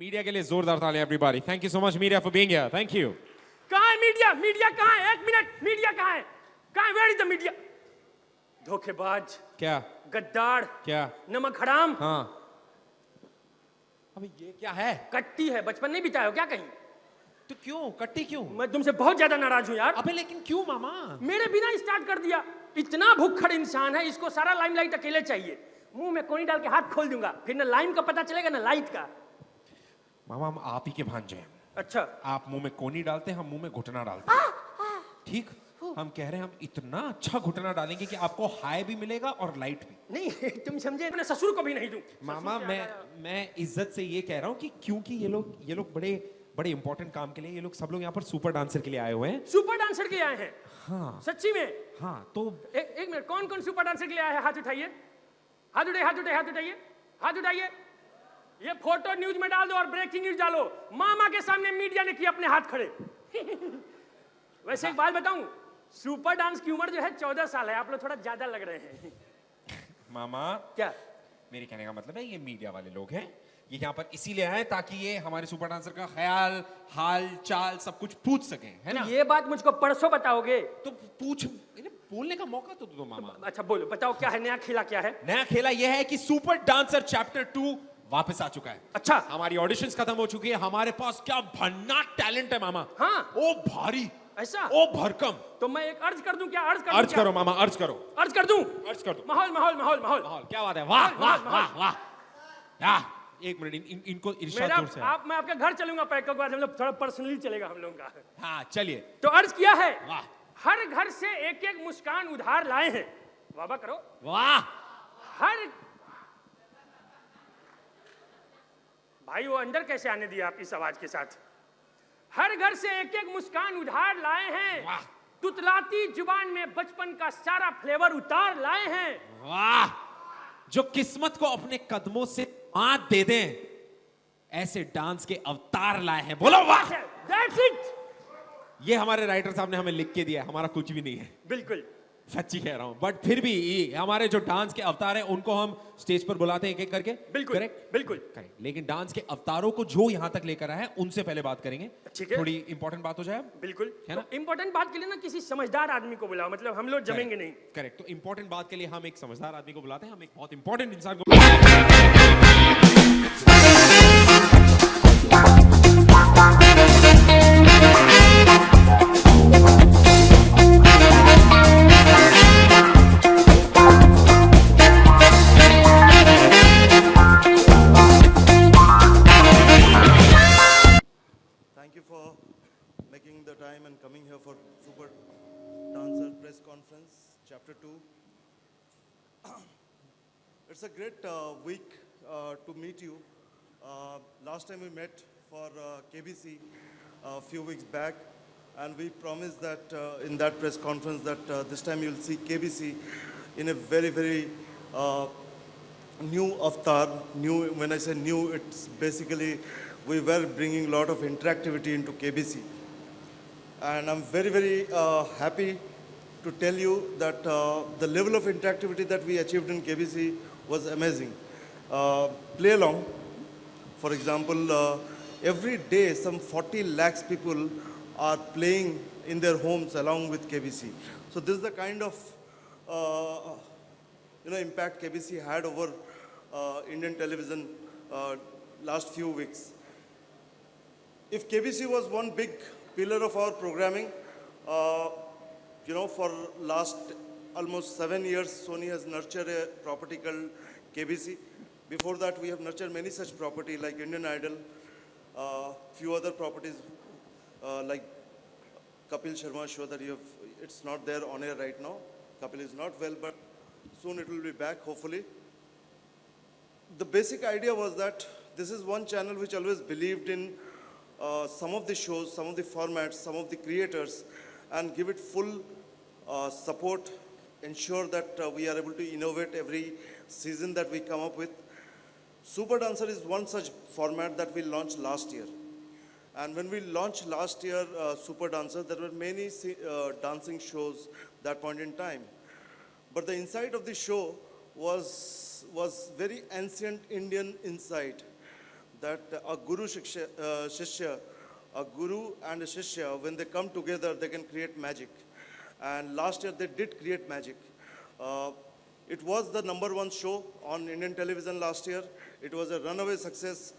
Media के लिए जोरदार तालियां everybody. Thank you so much media for being here. Thank you. कहाँ है मीडिया? मीडिया कहाँ है? एक मिनट, मीडिया कहाँ है? कहाँ है? Where is the media? धोखेबाज, क्या गद्दार, क्या? नमक हराम. हाँ. अबे ये क्या है? कट्टी है. बचपन नहीं बिताया हो क्या कहीं? तो क्यों कट्टी क्यों? मैं तुमसे बहुत ज्यादा नाराज हूँ यार. अबे लेकिन क्यों मामा? मेरे बिना स्टार्ट कर दिया. इतना भुक्खड़ इंसान है, इसको सारा लाइमलाइट अकेले चाहिए. मुंह में कोनी डाल के हाथ खोल दूंगा, फिर ना लाइम का पता चलेगा ना लाइट का. मामा हम आप ही के भांजे हैं. अच्छा. आप मुंह में कोनी डालते हैं, हम मुंह में घुटना डालते हैं. ठीक. हम कह रहे हैं हम इतना अच्छा घुटना डालेंगे कि आपको हाई भी मिलेगा और लाइट भी. नहीं तुम समझे, अपने ससुर को भी नहीं दूं. मामा मैं इज्जत से ये कह रहा हूँ कि क्योंकि ये लोग बड़े बड़े इंपॉर्टेंट काम के लिए, ये लोग सब लोग यहाँ पर सुपर डांसर के लिए आए हुए हैं. सुपर डांसर के आए हैं? हाँ. सच्ची में? हाँ. तो एक मिनट, कौन कौन सुपर डांसर के लिए आया है? हाथ उठाइए, हाथ उठाइए, हाथ उठाइए, हाथ उठाइए, हाथ उठाइए. ये फोटो न्यूज में डाल दो और ब्रेकिंग न्यूज डालो. मामा के सामने मीडिया ने किए अपने हाथ खड़े. वैसे एक बात बताऊं, सुपर डांस की उम्र जो है 14 साल है. आप लोग थोड़ा ज्यादा लग रहे हैं. मामा क्या? मेरे कहने का मतलब है ये मीडिया वाले लोग हैं, ये यहाँ पर इसीलिए आए ताकि ये हमारे सुपर डांसर का ख्याल, हाल चाल सब कुछ पूछ सके, है ना? ये बात मुझको परसों बताओगे? तो पूछ, इन्हें बोलने का मौका तो दो मामा. अच्छा बोलो, बताओ क्या है नया खेला? क्या है नया खेला? यह है कि सुपर डांसर चैप्टर 2 वापस आ चुका है. अच्छा. हमारी ऑडिशंस खत्म हो चुकी है. हमारे पास क्या भन्नाट टैलेंट है मामा. हाँ. ओ भारी, ऐसा? ओ भरकम. तो मैं एक अर्ज कर दूं क्या? अर्ज कर दूं अर्ज क्या? करो मामा, अर्ज करो. अर्ज कर दूं? अर्ज कर दो. माहौल माहौल माहौल माहौल. माहौल. क्या बात है. वाह वाह वाह वाह. वाह. एक मिनट, इनको इरशाद मेरा जोर से. मैं आपके घर चलूंगा पैक के बाद, हम लोग थोड़ा पर्सनली चलेगा हम लोगों का. हाँ चलिए. तो अर्ज किया है, वाह. हर घर से एक एक मुस्कान उधार लाए हैं. वाह वाह करो. वाह. हर भाई वो अंदर कैसे आने दिया आप इस आवाज के साथ? हर घर से एक एक मुस्कान उधार लाए हैं. वाह. तुतलाती जुबान में बचपन का सारा फ्लेवर उतार लाए हैं. वाह. जो किस्मत को अपने कदमों से मात दे दें, ऐसे डांस के अवतार लाए हैं. बोलो वाह. That's it. ये हमारे राइटर साहब ने हमें लिख के दिया है, हमारा कुछ भी नहीं है. बिल्कुल सच्ची कह रहा हूं. बट फिर भी हमारे जो डांस के अवतार हैं उनको हम स्टेज पर बुलाते हैं एक एक करके. बिल्कुल करेक्ट. बिल्कुल करेक्ट. लेकिन डांस के अवतारों को जो यहां तक लेकर आए हैं उनसे पहले बात करेंगे. ठीक है. थोड़ी इंपॉर्टेंट बात हो जाए. बिल्कुल है ना? इंपॉर्टेंट बात के लिए ना किसी समझदार आदमी को बुलाओ, मतलब हम लोग जमेंगे नहीं. करेक्ट. तो इंपॉर्टेंट बात के लिए हम एक समझदार आदमी को बुलाते हैं. हम एक बहुत इंपॉर्टेंट इंसान को Thank you for making the time and coming here for Super Dancer Press Conference, Chapter 2. It's a great week to meet you. Last time we met for KBC a few weeks back, and we promised that in that press conference that this time you'll see KBC in a very, very new avatar. New, when I say new, it's basically we were bringing a lot of interactivity into KBC. And I'm very, very happy to tell you that the level of interactivity that we achieved in KBC was amazing. Play along, for example, every day some 40 lakhs people are playing in their homes along with KBC. So this is the kind of impact KBC had over Indian television last few weeks. If KBC was one big pillar of our programming, for last almost 7 years, Sony has nurtured a property called KBC. Before that, we have nurtured many such property like Indian Idol, few other properties like Kapil Sharma show that it's not there on air right now. Kapil is not well, but soon it will be back, hopefully. The basic idea was that this is one channel which always believed in some of the shows, some of the formats, some of the creators, and give it full support, ensure that we are able to innovate every season that we come up with. Super Dancer is one such format that we launched last year. And when we launched last year Super Dancer, there were many dancing shows that point in time. But the inside of the show was very ancient Indian insight. that a shishya, a guru and a shishya, when they come together, they can create magic. And last year they did create magic. It was the #1 show on Indian television last year. It was a runaway success.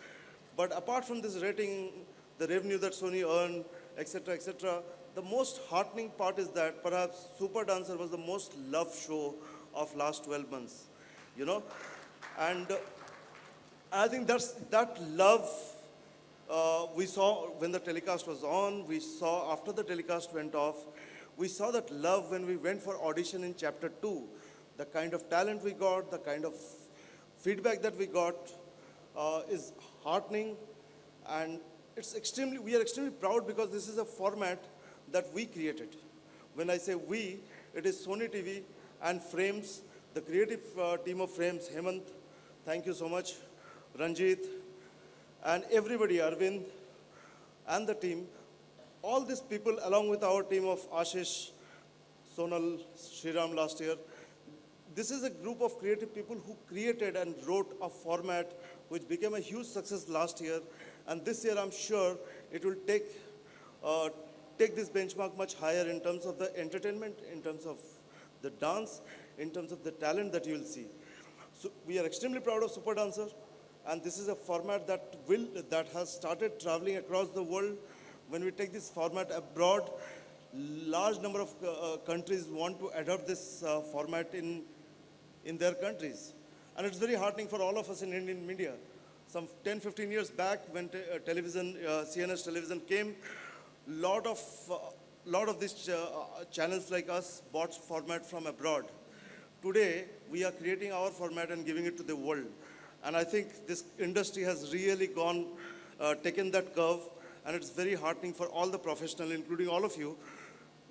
But apart from this rating, the revenue that Sony earned, etc., the most heartening part is that perhaps Super Dancer was the most loved show of last 12 months, you know. And I think that love we saw when the telecast was on, we saw after the telecast went off, we saw that love when we went for audition in chapter 2. The kind of talent we got, the kind of feedback that we got is heartening, and we are extremely proud because this is a format that we created. When I say we, it is Sony TV and Frames, the creative team of Frames, Hemant, thank you so much, Ranjit, and everybody, Arvind, and the team, all these people along with our team of Ashish, Sonal, Sriram last year, this is a group of creative people who created and wrote a format which became a huge success last year. And this year, I'm sure it will take this benchmark much higher in terms of the entertainment, in terms of the dance, in terms of the talent that you will see. So we are extremely proud of Super Dancer. And this is a format that has started traveling across the world. When we take this format abroad, large number of countries want to adopt this format in their countries. And it's very heartening for all of us in Indian media. Some 10, 15 years back when CNS television came, lot of these channels like us bought format from abroad. Today, we are creating our format and giving it to the world. And I think this industry has really taken that curve, and it's very heartening for all the professionals, including all of you,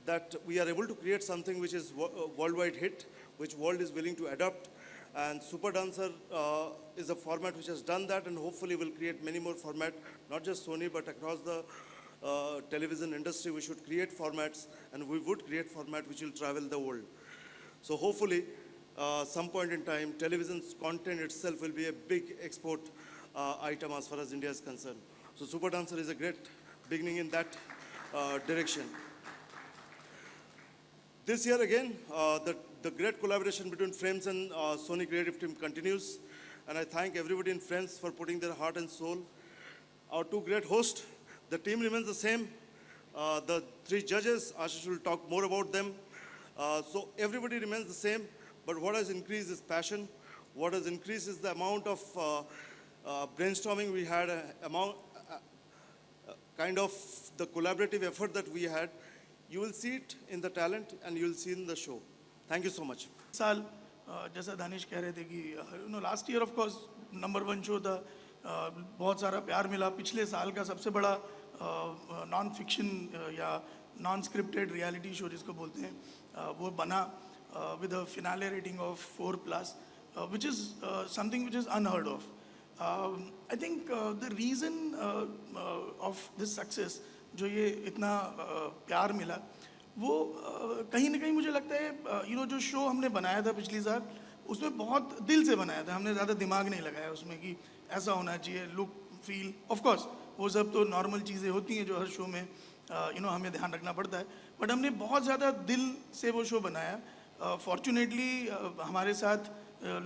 that we are able to create something which is a worldwide hit, which world is willing to adopt. And Super Dancer is a format which has done that, and hopefully will create many more formats, not just Sony, but across the television industry. We should create formats, and we would create format which will travel the world. So hopefully, some point in time, television's content itself will be a big export item as far as India is concerned. So Super Dancer is a great beginning in that direction. This year again, the great collaboration between Frames and Sony creative team continues. And I thank everybody in Frames for putting their heart and soul. Our two great hosts, the team remains the same. The three judges, Ashish will talk more about them. So everybody remains the same, but what has increased is passion. What has increased is the amount of brainstorming we had, kind of the collaborative effort that we had. You will see it in the talent and you will see it in the show. Thank you so much. साल जैसा दानिश कह रहे थे कि last year of course #1 show था, बहुत सारा प्यार मिला. पिछले साल का सबसे बड़ा नॉन फिक्शन या नॉन स्क्रिप्टेड रियलिटी शो जिसको बोलते हैं वो बना with a finale rating of 4+, which is something which is unheard of. I think the reason of this success, जो ये इतना प्यार मिला, वो कहीं ना कहीं मुझे लगता है जो शो हमने बनाया था पिछली साल, उसमें बहुत दिल से बनाया था. हमने ज़्यादा दिमाग नहीं लगाया उसमें कि ऐसा होना चाहिए, लुक फील. ऑफ कोर्स वो सब तो नॉर्मल चीज़ें होती हैं जो हर शो में हमें ध्यान रखना पड़ता है, बट हमने बहुत ज़्यादा दिल से वो शो बनाया. फॉर्चुनेटली हमारे साथ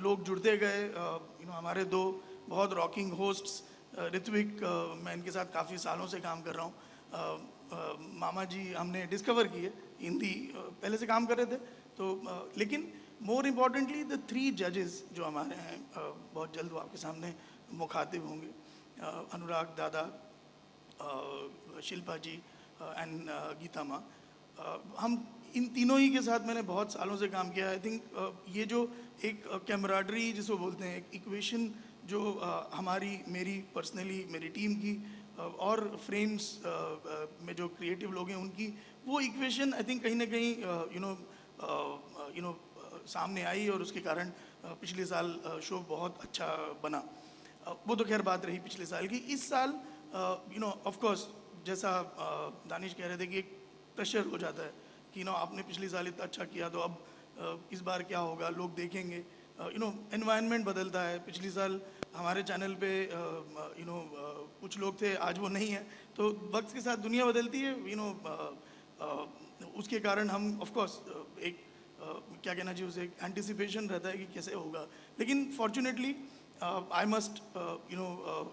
लोग जुड़ते गए. हमारे दो बहुत रॉकिंग होस्ट्स, ऋत्विक, मैं इनके साथ काफ़ी सालों से काम कर रहा हूँ. मामा जी हमने डिस्कवर किए, हिंदी पहले से काम कर रहे थे तो, लेकिन मोर इम्पॉर्टेंटली द 3 जजेस जो हमारे हैं, बहुत जल्द वो आपके सामने मुखातिब होंगे. अनुराग दादा, शिल्पा जी एंड गीता माँ. हम इन तीनों ही के साथ मैंने बहुत सालों से काम किया. आई थिंक ये जो एक कैमराडरी जिसको बोलते हैं, एक इक्वेशन जो मेरी पर्सनली मेरी टीम की और फ्रेम्स में जो क्रिएटिव लोग हैं उनकी, वो इक्वेशन आई थिंक कहीं ना कहीं सामने आई और उसके कारण पिछले साल शो बहुत अच्छा बना. वो तो खैर बात रही पिछले साल की. इस साल ऑफ कोर्स जैसा दानिश कह रहे थे कि एक प्रेशर हो जाता है कि आपने पिछले साल इतना अच्छा किया तो अब इस बार क्या होगा, लोग देखेंगे. एनवायरनमेंट बदलता है। पिछली साल हमारे चैनल पे कुछ लोग थे, आज वो नहीं है। तो वक्त के साथ दुनिया बदलती है, उसके कारण हम ऑफ कोर्स एक क्या कहना चाहिए उसे, एक एंटिसिपेशन रहता है कि कैसे होगा। लेकिन fortunately I must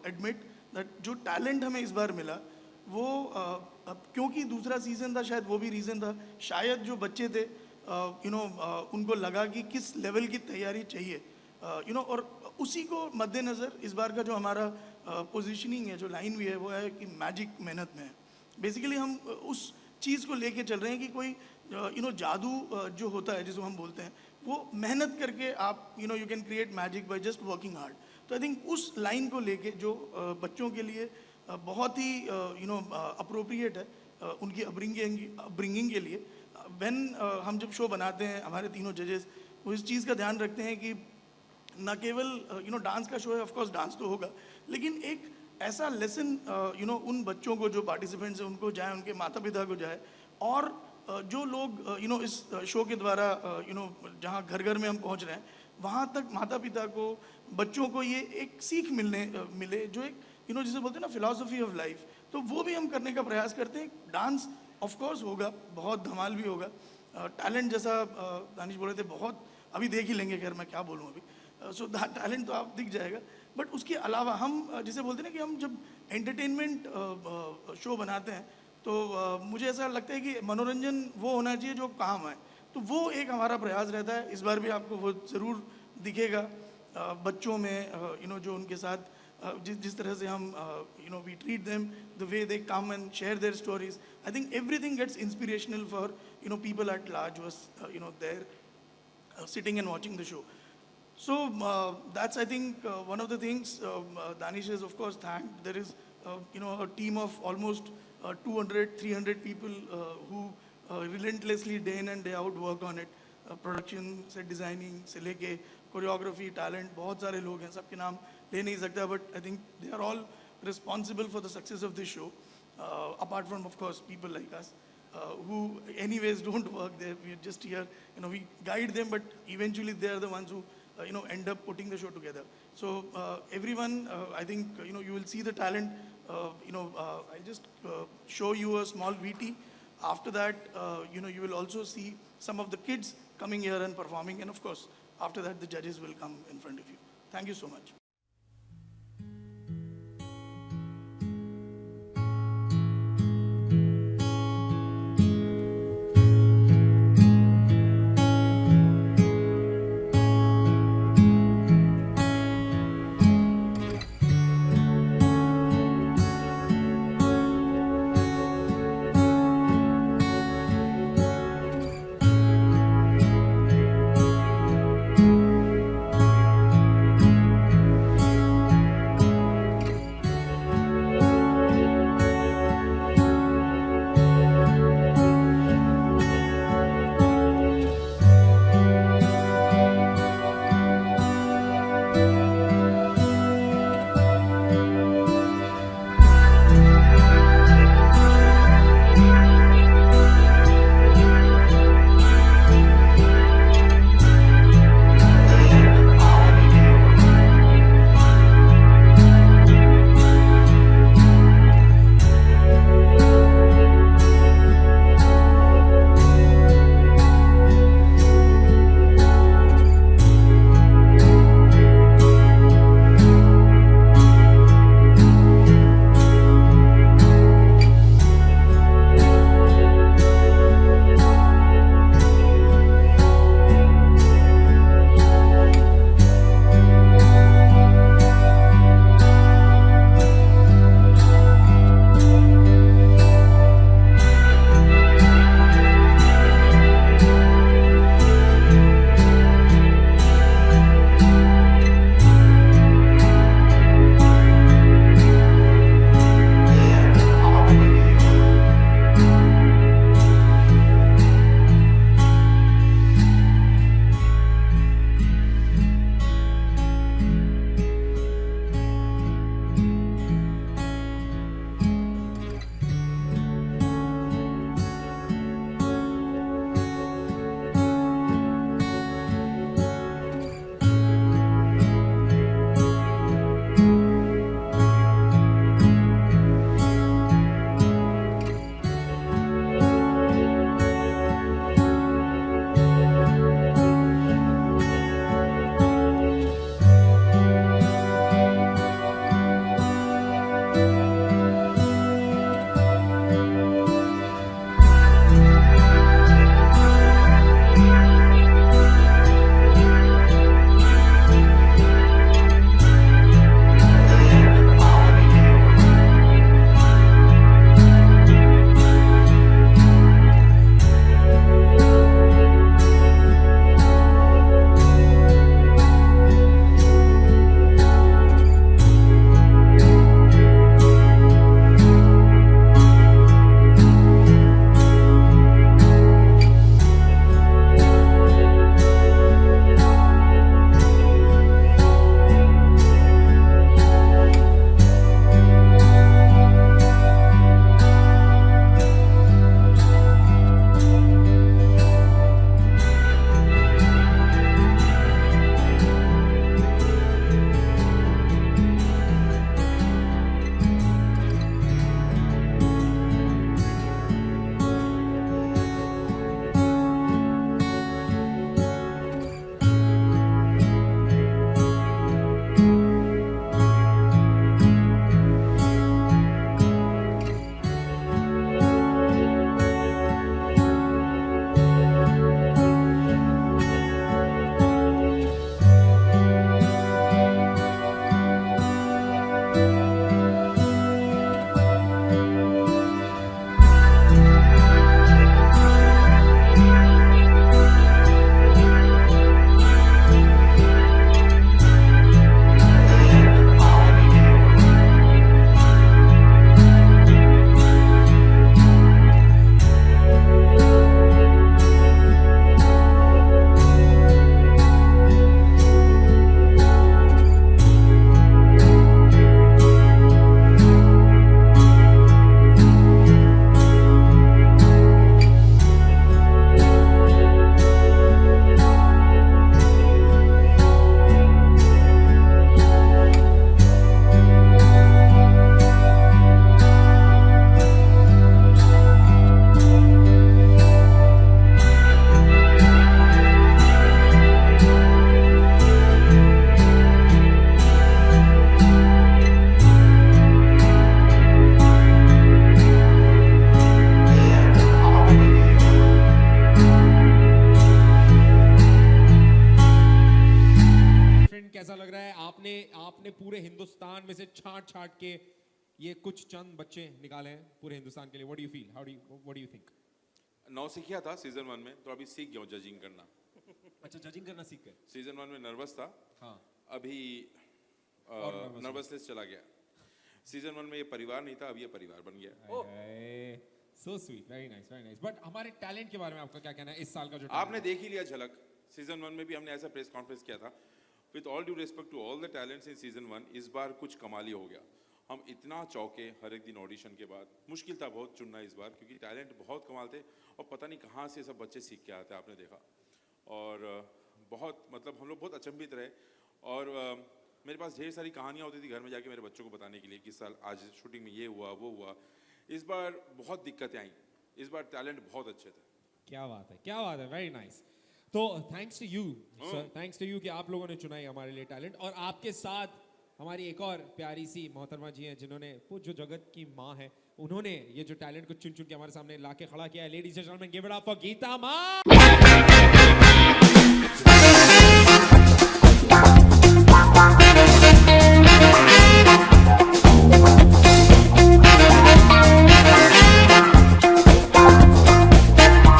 admit that जो टैलेंट हमें इस बार मिला वो क्योंकि दूसरा सीज़न था, शायद वो भी रीज़न था। शायद जो बच्चे थे उनको लगा कि किस लेवल की तैयारी चाहिए, और उसी को मद्देनज़र इस बार का जो हमारा पोजीशनिंग है, जो लाइन भी है, वो है कि मैजिक मेहनत में है। बेसिकली हम उस चीज़ को लेके चल रहे हैं कि कोई जादू जो होता है जिसको हम बोलते हैं, वो मेहनत करके आप you can create magic by just working hard. तो आई थिंक उस लाइन को लेके जो बच्चों के लिए बहुत ही अप्रोप्रिएट है उनकी अपब्रिंगिंग के लिए। व्हेन हम जब शो बनाते हैं, हमारे तीनों जजेस वो इस चीज़ का ध्यान रखते हैं कि न केवल डांस का शो है, ऑफ कोर्स डांस तो होगा, लेकिन एक ऐसा लेसन उन बच्चों को जो पार्टिसिपेंट्स हैं उनको जाए, उनके माता पिता को जाए, और जो लोग इस शो के द्वारा जहाँ घर घर में हम पहुँच रहे हैं वहाँ तक माता पिता को, बच्चों को ये एक सीख मिले जो एक जिसे बोलते हैं ना फिलॉसफी ऑफ लाइफ, तो वो भी हम करने का प्रयास करते हैं। डांस ऑफ कोर्स होगा, बहुत धमाल भी होगा। टैलेंट जैसा दानिश बोल रहे थे, बहुत अभी देख ही लेंगे, खैर मैं क्या बोलूँ अभी। सो टैलेंट तो आप दिख जाएगा, बट उसके अलावा हम जिसे बोलते हैं ना कि हम जब एंटरटेनमेंट शो बनाते हैं तो मुझे ऐसा लगता है कि मनोरंजन वो होना चाहिए जो काम है, तो वो एक हमारा प्रयास रहता है। इस बार भी आपको वो ज़रूर दिखेगा बच्चों में, जो उनके साथ जिस तरह से हम we treat them, the way they come and share their stories. I think everything gets inspirational for people at large was there sitting and watching the show. So that's I think one of the things Danish is of course thanked. There is a team of almost 200-300 people who relentlessly day in and day out work on it. Production से designing से लेके choreography, talent, बहुत सारे लोग हैं, सबके नाम ले नहीं सकता, but I think they are all responsible for the success of this show. Apart from of course people like us who anyways don't work there, we are just here, we guide them, but eventually they are the ones who end up putting the show together. So everyone, I think you will see the talent. I'll just show you a small VT. After that, you will also see some of the kids coming here and performing, and of course, after that, the judges will come in front of you. Thank you so much. Hindustan में से छांट के ये कुछ चंद बच्चे निकाले हैं पूरे हिंदुस्तान के लिए. What do you feel? What do you think? 9 सीखा था सीजन 1 में, तो अभी सीख गया हूँ जजिंग करना. अच्छा, जजिंग करना सीख गए. सीजन 1 में नर्वस था, हाँ. अभी और nervous नर्वसनेस चला गया. सीजन 1 में ये परिवार नहीं था, अब ये परिवार बन गया. So sweet, very nice, very nice. But हमारे टैलेंट के बारे में आपका क्या कहना है इस साल का जो आपने देख ही लिया झलक. सीजन 1 में भी हमने ऐसा प्रेस कॉन्फ्रेंस किया था. With all due respect to all the talents in season 1, इस बार कुछ कमाल ही हो गया. हम इतना चौके हर एक दिन ऑडिशन के बाद. मुश्किल था बहुत चुनना इस बार, क्योंकि टैलेंट बहुत कमाल थे और पता नहीं कहाँ से सब बच्चे सीख के आते, आपने देखा. और बहुत मतलब हम लोग बहुत अचंभित रहे. और मेरे पास ढेर सारी कहानियाँ होती थी घर में जाके मेरे बच्चों को बताने के लिए कि साल आज शूटिंग में ये हुआ वो हुआ. इस बार बहुत दिक्कतें आई. इस बार टैलेंट बहुत अच्छे थे. क्या बात है, क्या बात है, वेरी नाइस. तो thanks to you sir, thanks to you कि आप लोगों ने चुना है हमारे लिए टैलेंट. और आपके साथ हमारी एक और प्यारी सी मोहतरमा जी हैं जिन्होंने वो जो जगत की माँ है, उन्होंने ये जो टैलेंट को चुन चुन के हमारे सामने लाके खड़ा किया है. Ladies and gentleman, give it up for Geeta Maa.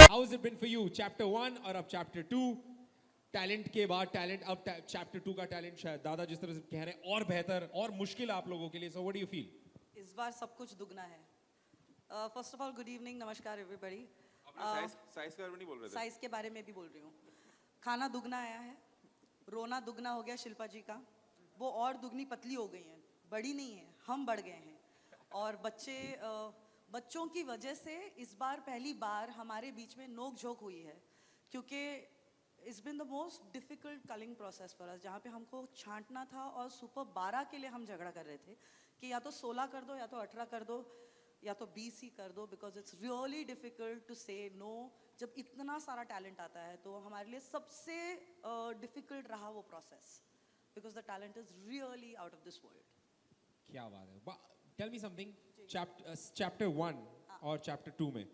How has it been for you? Chapter 1 और अब Chapter 2. टैलेंट के बाद टैलेंट, अब चैप्टर 2 का टैलेंट शायद दादा जिस तरह से कह रहे हैं और बेहतर और मुश्किल आप लोगों के लिए. So what do you feel? इस बार सब कुछ दुगना है. First of all good evening, नमस्कार एवरीबॉडी. आपने साइज का नहीं बोल रहे थे? साइज के बारे में भी बोल रही हूँ. खाना दुगना आया है, रोना दुगना हो गया शिल्पा जी का. वो और दुगनी पतली हो गई हैं, बड़ी नहीं है, हम बढ़ गए हैं. और बच्चों की वजह से इस बार पहली बार हमारे बीच में नोक झोंक हुई है, क्योंकि it's been the most difficult culling process for us, जहाँ पे हमको छांटना था और सुपर 12 के लिए हम झगड़ा कर रहे थे कि या तो 16 कर दो, या तो 18 कर दो, या तो 20 ही कर दो, because it's really difficult to say no. जब इतना सारा टैलेंट आता है तो हमारे लिए सबसे डिफिकल्ट रहा वो process, because the talent is really out of this world. क्या बात है. Tell me something. चैप्टर 1 और चैप्टर 2 में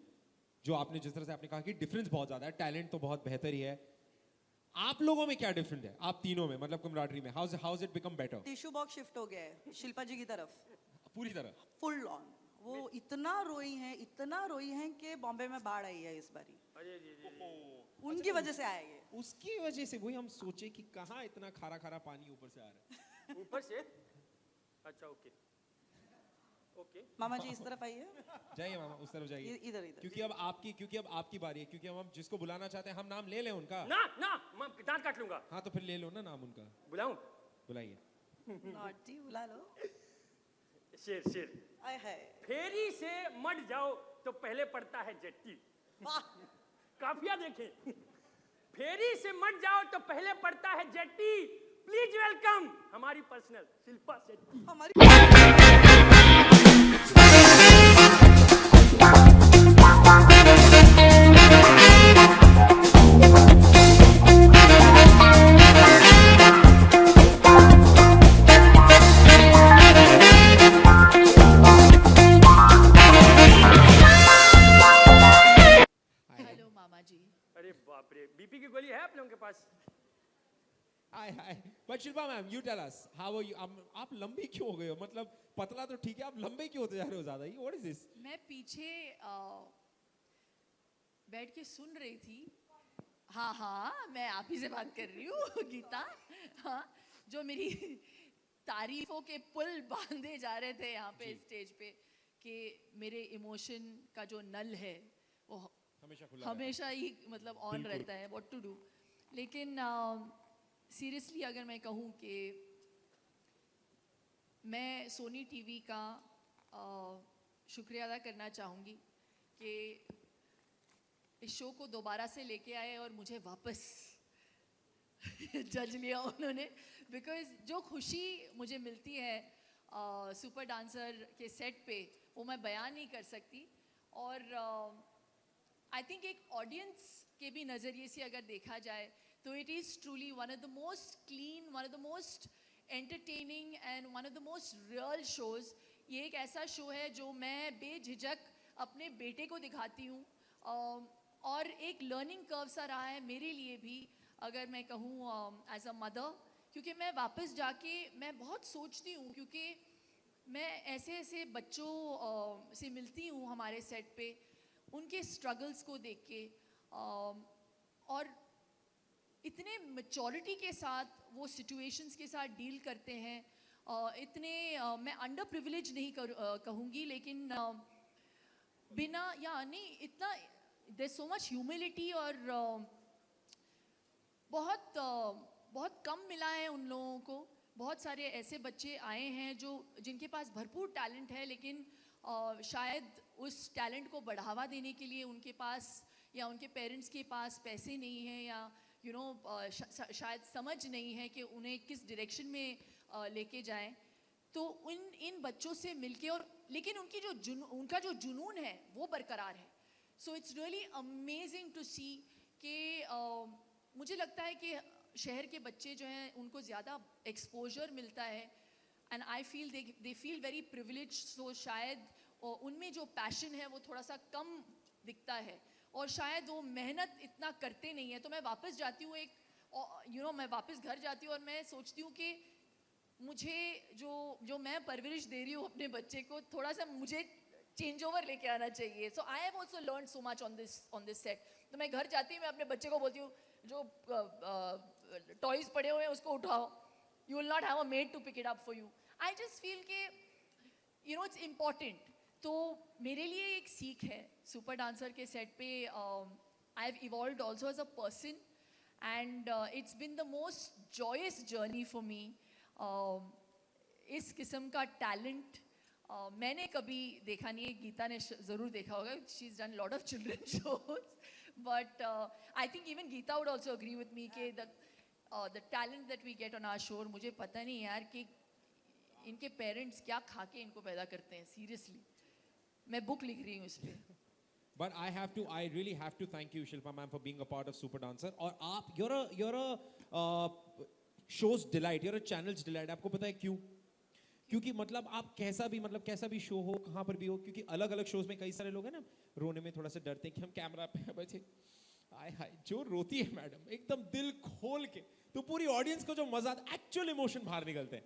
जो आपने जिस तरह से आपने कहा कि डिफरेंस बहुत ज्यादा है, टैलेंट तो बहुत बेहतर ही है. आप लोगों में क्या डिफरेंट है, आप तीनों में, मतलब कमराडरी में? How it become better? Tissue box shift हो गया है शिल्पा जी की तरफ, पूरी तरह. Full on. वो इतना रोई हैं कि बॉम्बे में बाढ़ आई है इस बारी. उनकी वजह से आया ये. उसकी वजह से वही हम सोचे कि कहाँ इतना खारा खारा पानी ऊपर से आ रहा है. ऊपर से. अच्छा, ओके ओके. मामा जी इस तरफ आइए. जाइए मामा, उस तरफ जाइए. इधर इधर. क्योंकि अब आपकी बारी है, क्योंकि हम जिसको बुलाना चाहते हैं हम नाम ले लें उनका. ना ना, मैं दांत काट लूंगा. हाँ तो फिर ले लो ना नाम उनका. बुलाऊं? बुलाइए. नॉटी बुला लो. शेर. आय है. फेरी से मट जाओ तो पहले पड़ता है जेट्टी. वाह. काफिया देखें. फेरी से मट जाओ तो पहले पड़ता है जेट्टी. प्लीज वेलकम हमारी पर्सनल शिल्पा शेट्टी. हमारी हेलो मामा जी. अरे बाप रे, बीपी की गोली है आप लोगों के पास? Hi. But Shilpa ma'am, you tell us, how are you? आप लंबी क्यों हो गए हो? मतलब पतला तो ठीक है, आप लंबे क्यों होते जा रहे हो ज्यादा ही? What is this? मैं पीछे बैठ के सुन रही थी. हाँ, मैं आप ही से बात कर रही हूँ गीता. हाँ, जो मेरी तारीफों के पुल बांधे जा रहे थे यहाँ पे स्टेज पे, कि मेरे इमोशन का जो नल है वो हमेशा ही मतलब ऑन रहता है. What to do. लेकिन सीरियसली अगर मैं कहूँ कि मैं सोनी टीवी का शुक्रिया अदा करना चाहूँगी कि इस शो को दोबारा से लेके आए और मुझे वापस जज लिया उन्होंने. बिकॉज जो खुशी मुझे मिलती है सुपर डांसर के सेट पे, वो मैं बयान नहीं कर सकती. और आई थिंक एक ऑडियंस के भी नज़रिए से अगर देखा जाए तो it is truly one of the most clean, one of the most entertaining and one of the most real shows. ये एक ऐसा शो है जो मैं बेझिझक अपने बेटे को दिखाती हूँ, और एक लर्निंग कर्व सा रहा है मेरे लिए भी. अगर मैं कहूँ एज अ मदर क्योंकि मैं वापस जाके मैं बहुत सोचती हूँ, क्योंकि मैं ऐसे ऐसे बच्चों से मिलती हूँ हमारे सेट पे, उनके स्ट्रगल्स को देख के, और इतने मैच्योरिटी के साथ वो सिचुएशंस के साथ डील करते हैं। इतने मैं अंडर प्रिविलेज नहीं कहूँगी, लेकिन बिना या नहीं इतना देयर सो मच ह्यूमिलिटी, और बहुत कम मिला है उन लोगों को। बहुत सारे ऐसे बच्चे आए हैं जो जिनके पास भरपूर टैलेंट है, लेकिन शायद उस टैलेंट को बढ़ावा देने के लिए उनके पास या उनके पेरेंट्स के पास पैसे नहीं हैं, या शायद समझ नहीं है कि उन्हें किस डायरेक्शन में लेके जाएं। तो इन बच्चों से मिलके, और लेकिन उनका जो जुनून है वो बरकरार है। So it's really amazing to see कि मुझे लगता है कि शहर के बच्चे जो हैं उनको ज़्यादा एक्सपोजर मिलता है, and I feel they feel very privilege. So शायद उनमें जो पैशन है वो थोड़ा सा कम दिखता है, और शायद वो मेहनत इतना करते नहीं है। तो मैं वापस जाती हूँ मैं वापस घर जाती हूँ और मैं सोचती हूँ कि मुझे जो मैं परवरिश दे रही हूँ अपने बच्चे को, थोड़ा सा मुझे चेंज ओवर लेके आना चाहिए। So I have also learn so much on this set. तो मैं घर जाती हूँ, मैं अपने बच्चे को बोलती हूँ जो टॉयज पड़े हुए हैं उसको उठाओ, you will not have a maid to pick it up for you. I just feel कि इट्स इम्पॉर्टेंट। तो मेरे लिए एक सीख है सुपर डांसर के सेट पे। I have evolved also as a person, and it's been the most joyous journey for me. इस किस्म का टैलेंट मैंने कभी देखा नहीं है। गीता ने ज़रूर देखा होगा, she is done lot of children shows, but I think even Geeta would also agree with me कि the talent that we get on our show, मुझे पता नहीं यार कि इनके पेरेंट्स क्या खा के इनको पैदा करते हैं। सीरियसली मैं बुक लिख रही हूँ इस पे। But I really have to thank you, Shilpa ma'am, for being a part of Super Dancer. और आप, you're a show's delight, you're a channel's delight. आपको पता है क्यों? क्योंकि मतलब आप कैसा भी शो हो, कहाँ पर भी हो, क्योंकि अलग अलग शोज में कई सारे लोग हैं ना, रोने में थोड़ा सा डरते हैं कि हम कैमरा पे बैठे। हाय हाय, जो रोती है मैडम एकदम दिल खोल के, तो पूरी ऑडियंस को जो मजा आता है, एक्चुअल इमोशन बाहर निकलते हैं।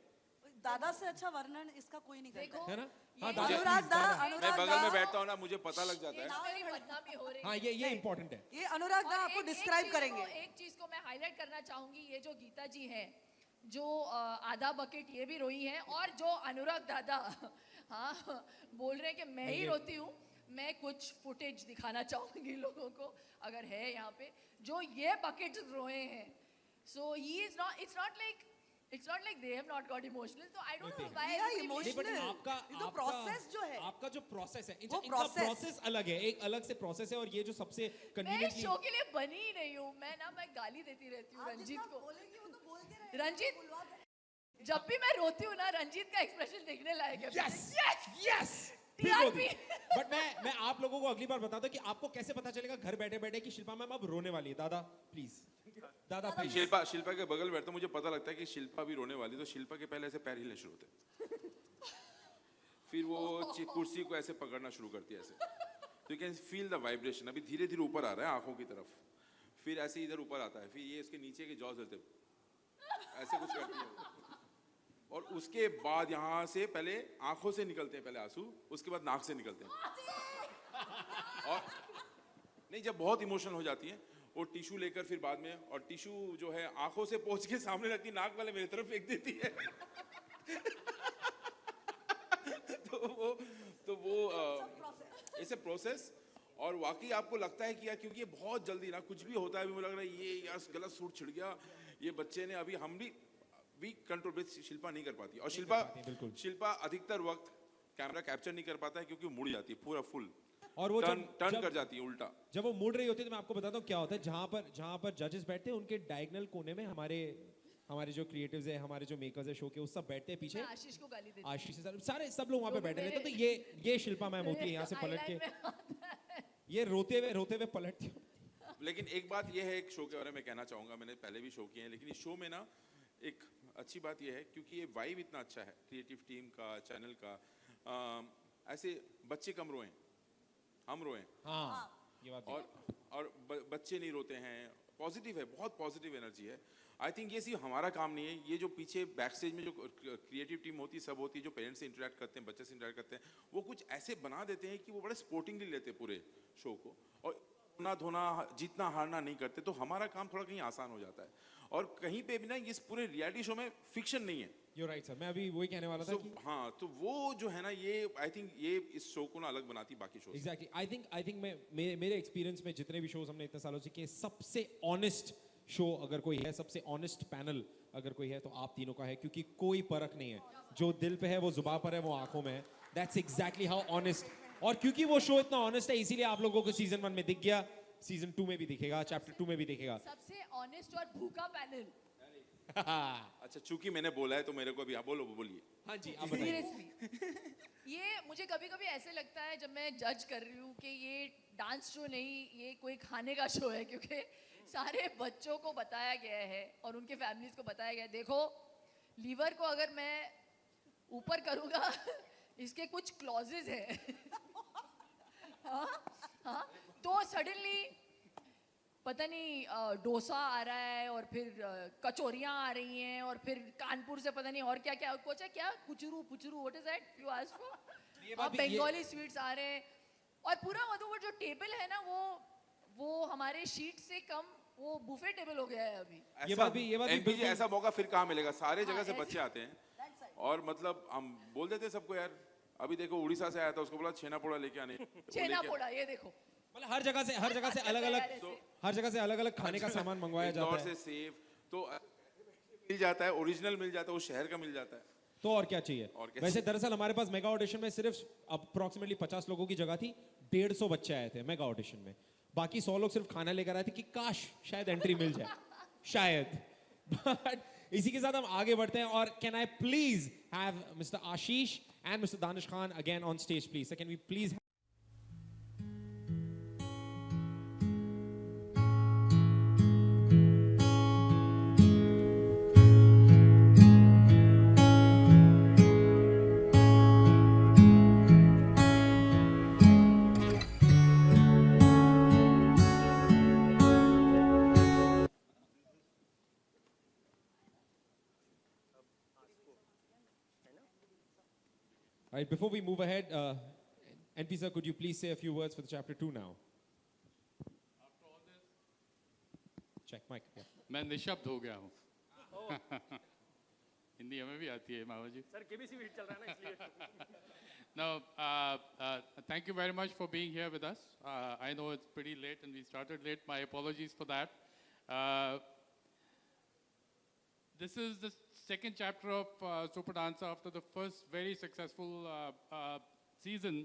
दादा से अच्छा वर्णन इसका कोई नहीं करता देखो है ना? ये हाँ, दादा, अनुराग दा, मैं अनुराग बगल में दा, बैठता हूँ ना, मुझे पता लग जाता है। ना मेरी बदनामी हो रही है। हाँ, ये इम्पोर्टेंट है। ये अनुराग दा और आपको एक डिस्क्राइब चीज़ करेंगे। एक चीज को मैं हाईलाइट करना चाहूंगी, ये जो गीता जी हैं, जो आधा बकेट ये भी रोई हैं, और जो अनुराग दादा हाँ बोल रहे हैं कि मैं ही रोती हूँ। मैं कुछ फुटेज दिखाना चाहूंगी लोगों को, अगर है यहाँ पे, जो ये बकेट रोए हैं। So he is not, it's not like they have not got emotional. So I don't know why Yeah, everybody- emotional. नहीं, but आपका ये तो process जो है, आपका जो प्रोसेस है, वो इनका process। प्रोसेस अलग है, एक अलग से प्रोसेस है। और ये जो सबसे मैं कन्वीनियंटली शो के लिए बनी ही नहीं हूँ। मैं गाली देती रहती हूँ आप रंजीत जितना को। बोलेंगे वो तो बोलते रहेंगे, रंजीत, बुलवा दे। जब भी मैं रोती हूँ ना, रंजीत का एक्सप्रेशन देखने लायक है। Yes TRP। बट मैं आप लोगों को अगली बार बताता हूँ कि आपको कैसे पता चलेगा घर बैठे बैठे कि शिल्पा मैम अब रोने वाली है। दादा प्लीज, दादा प्लीज। शिल्पा के बगल बैठता हूँ, मुझे पता लगता है कि शिल्पा भी रोने वाली, तो शिल्पा के पहले ऐसे पैर हिले शुरू होते, फिर वो कुर्सी को ऐसे पकड़ना शुरू करती है ऐसे, तो you can feel the vibration. अभी धीरे धीरे ऊपर आ रहा है आंखों की तरफ, फिर ऐसे इधर ऊपर आता है, फिर ये इसके नीचे के जॉज होते ऐसे कुछ करती है, और उसके बाद यहाँ से पहले आंखों से निकलते हैं पहले आंसू, उसके बाद नाक से निकलते हैं। और नहीं, जब बहुत इमोशनल हो जाती है वो टिश्यू लेकर फिर बाद में, और टिश्यू जो है आंखों से पहुंच के सामने रखती, नाक वाले मेरी तरफ फेंक देती है। तो वो ऐसे प्रोसेस। और वाकई आपको लगता है कि यार, क्योंकि ये बहुत जल्दी ना कुछ भी होता है, अभी मुझे लग रहा है ये यार गलत सूट छिड़ गया, ये बच्चे ने अभी, हम भी कंट्रोल विद शिल्पा नहीं कर पाती। और शिल्पा अधिकतर वक्त कैमरा कैप्चर नहीं कर पाता है, क्योंकि मुड़ जाती है पूरा फुल, और वो टर्न कर जाती है उल्टा। जब वो मुड़ रही होती है तो मैं आपको बताता हूँ क्या होता है। जहाँ पर जजेस बैठते हैं, उनके डायगोनल कोने में हमारे जो क्रिएटिव्स है, हमारे जो मेकर्स है शो के, उस सब बैठते हैं पीछे। मैं आशीष को गाली देती आशीष सारे सब लोग वहाँ पे जो भी बैठे रहते हैं। तो मेरे- ये शिल्पा मैम होती है, यहाँ से पलट के ये रोते हुए पलटती है। लेकिन एक बात ये है, एक शो के बारे में कहना चाहूँगा, मैंने पहले भी शो किए हैं, लेकिन इस शो में ना एक अच्छी बात ये है, क्योंकि ये वाइब इतना अच्छा है क्रिएटिव टीम का, चैनल का, ऐसे बच्चे कम रोएं, हम रोएं, हाँ, ये बात और बच्चे नहीं रोते हैं। पॉजिटिव है, बहुत पॉजिटिव एनर्जी है। आई थिंक ये सिर्फ हमारा काम नहीं है, ये जो पीछे बैक स्टेज में जो क्रिएटिव टीम होती है, सब होती है, जो पेरेंट्स से इंटरेक्ट करते हैं, बच्चे से इंटरेक्ट करते हैं, वो कुछ ऐसे बना देते हैं कि वो बड़े स्पोर्टिंगली लेते हैं पूरे शो को, और ना धोना, जीतना हारना नहीं करते, तो हमारा काम थोड़ा कहीं आसान हो जाता है। और कहीं पे भी ना इस पूरे रियलिटी शो में फिक्शन नहीं है। You're right, sir. मैं अभी वही कहने वाला था So, कि हाँ, तो वो जो है ना, ये आई थिंक ये इस शो को ना अलग बनाती बाकी शो से। एग्जैक्टली आई थिंक मेरे एक्सपीरियंस में जितने भी शोज हमने इतने सालों से किए, सबसे ऑनेस्ट शो अगर कोई है, सबसे ऑनेस्ट पैनल अगर कोई है, तो आप तीनों का है, क्योंकि कोई परख नहीं है। जो दिल पे है वो जुबान पर है, वो आंखों में है। दैट्स एग्जैक्टली हाउ ऑनेस्ट, और क्योंकि वो शो इतना ऑनेस्ट है, इसीलिए आप लोगों को सीजन 1 में दिख गया, सीजन 2 में भी दिखेगा, चैप्टर 2 में भी दिखेगा। सबसे ऑनेस्ट और भूखा पैनल। अच्छा, चूंकि मैंने बोला है तो मेरे को भी आप बोलिए। हाँ जी, आप बताइए। सीरियसली ये मुझे कभी कभी ऐसे लगता है जब मैं जज कर रही हूँ कि ये डांस शो नहीं, ये कोई खाने का शो है, क्योंकि सारे बच्चों को बताया गया है और उनके फैमिलीज को बताया गया है, देखो लीवर को अगर मैं ऊपर करूँगा इसके कुछ क्लॉजेज हैं। हाँ, तो सडनली पता नहीं डोसा आ रहा है, और फिर कचौरियाँ आ रही हैं, और फिर कानपुर से पता नहीं और क्या क्या कुछ है, क्या कुचरू पुचरू, what is that you asked for, और बंगाली स्वीट्स आ रहे हैं, और पूरा मतलब जो टेबल है ना, वो हमारे शीट से कम वो बुफे टेबल हो गया है अभी। ये बात भी NPG बिल्कुल- ऐसा मौका फिर कहाँ मिलेगा, सारे जगह से ऐसे- बच्चे आते हैं, और मतलब हम बोल देते हैं सबको, यार अभी देखो उड़ीसा से आया था, उसको बोला छेना पोड़ा लेके आने, छेना पोड़ा, ये देखो मतलब हर जगह से अलग अलग खाने का सामान मंगवाया जाता इंदौर है। से सेव तो मिल जाता है, ओरिजिनल मिल जाता है, उस शहर का मिल जाता है। तो और क्या चाहिए। और क्या वैसे दरअसल हमारे पास मेगा ऑडिशन में सिर्फ अप्रोक्सीमेटली 50 लोगों की जगह थी, 150 बच्चे आए थे मेगा ऑडिशन में, बाकी 100 लोग सिर्फ खाना लेकर आए थे कि काश शायद एंट्री मिल जाए, शायद। बट इसी के साथ हम आगे बढ़ते हैं, और can I please have mister Ashish and mister Danish Khan again on stage please. So can we please Right, before we move ahead, NP sir, could you please say a few words for the chapter 2 now? Check mic. Yeah. मैं निशब्द हो गया हूँ। हिंदी हमें भी आती है मामा जी। Sir KBC भी चल रहा है ना, इसलिए। Now, thank you very much for being here with us. I know it's pretty late and we started late. My apologies for that. This is the second chapter of Super Dancer after the first very successful season,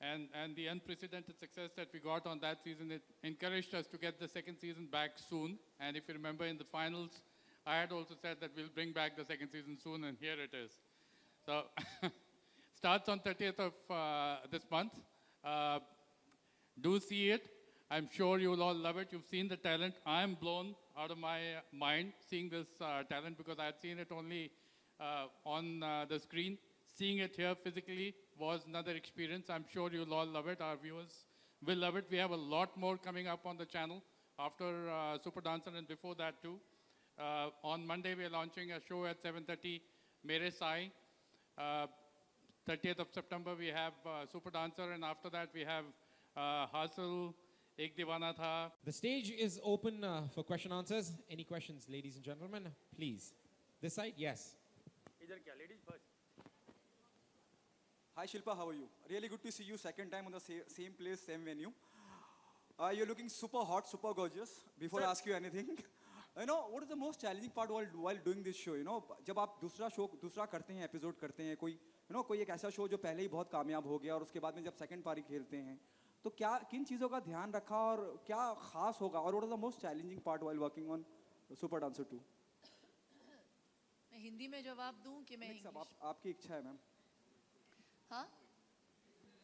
and the unprecedented success that we got on that season. It encouraged us to get the second season back soon. And if you remember in the finals, I had also said that we'll bring back the second season soon, and here it is. So starts on 30th of this month. Do see it. I'm sure you'll all love it. You've seen the talent. I'm blown out of my mind seeing this talent, because I had seen it only on the screen. Seeing it here physically was another experience. I'm sure you'll all love it. Our viewers will love it. We have a lot more coming up on the channel after Super Dancer and before that too. On Monday, we're launching a show at 7:30, Mere Sai. 30th of September, we have Super Dancer, and after that, we have Hasil, Ek Divana Tha. The stage is open for question answers. Any questions, ladies and gentlemen? Please. This side? Yes. इधर क्या, ladies first. Hi Shilpa, how are you? Really good to see you second time on the same place, same venue. You're looking super hot, super gorgeous. Before I ask you anything, you know, what is the most challenging part while doing this show? You know, जब आप दूसरा करते हैं, episode करते हैं, कोई एक ऐसा शो जो पहले ही बहुत कामयाब हो गया और उसके बाद में जब सेकंड पारी खेलते हैं, तो क्या किन चीज़ों का ध्यान रखा और क्या खास होगा, और what is the most challenging part while working on Super Dancer 2? मैं हिंदी में जवाब दूं कि मैं इंग्लिश? आपकी इच्छा है मैम। हाँ,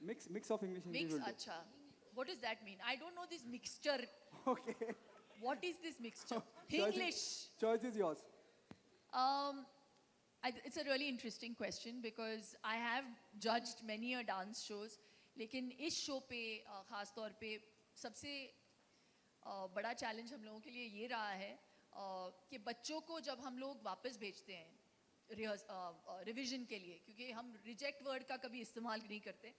Mix of English and mix, Hindi will do. अच्छा, what does that mean? I don't know this mixture. Okay. What is this mixture? Choice English. Choice is yours. It's a really interesting question because I have judged many a dance shows, लेकिन इस show पे ख़ास तौर पे सबसे बड़ा challenge हम लोगों के लिए ये रहा है कि बच्चों को जब हम लोग वापस भेजते हैं रिवीजन के लिए, क्योंकि हम रिजेक्ट वर्ड का कभी इस्तेमाल नहीं करते,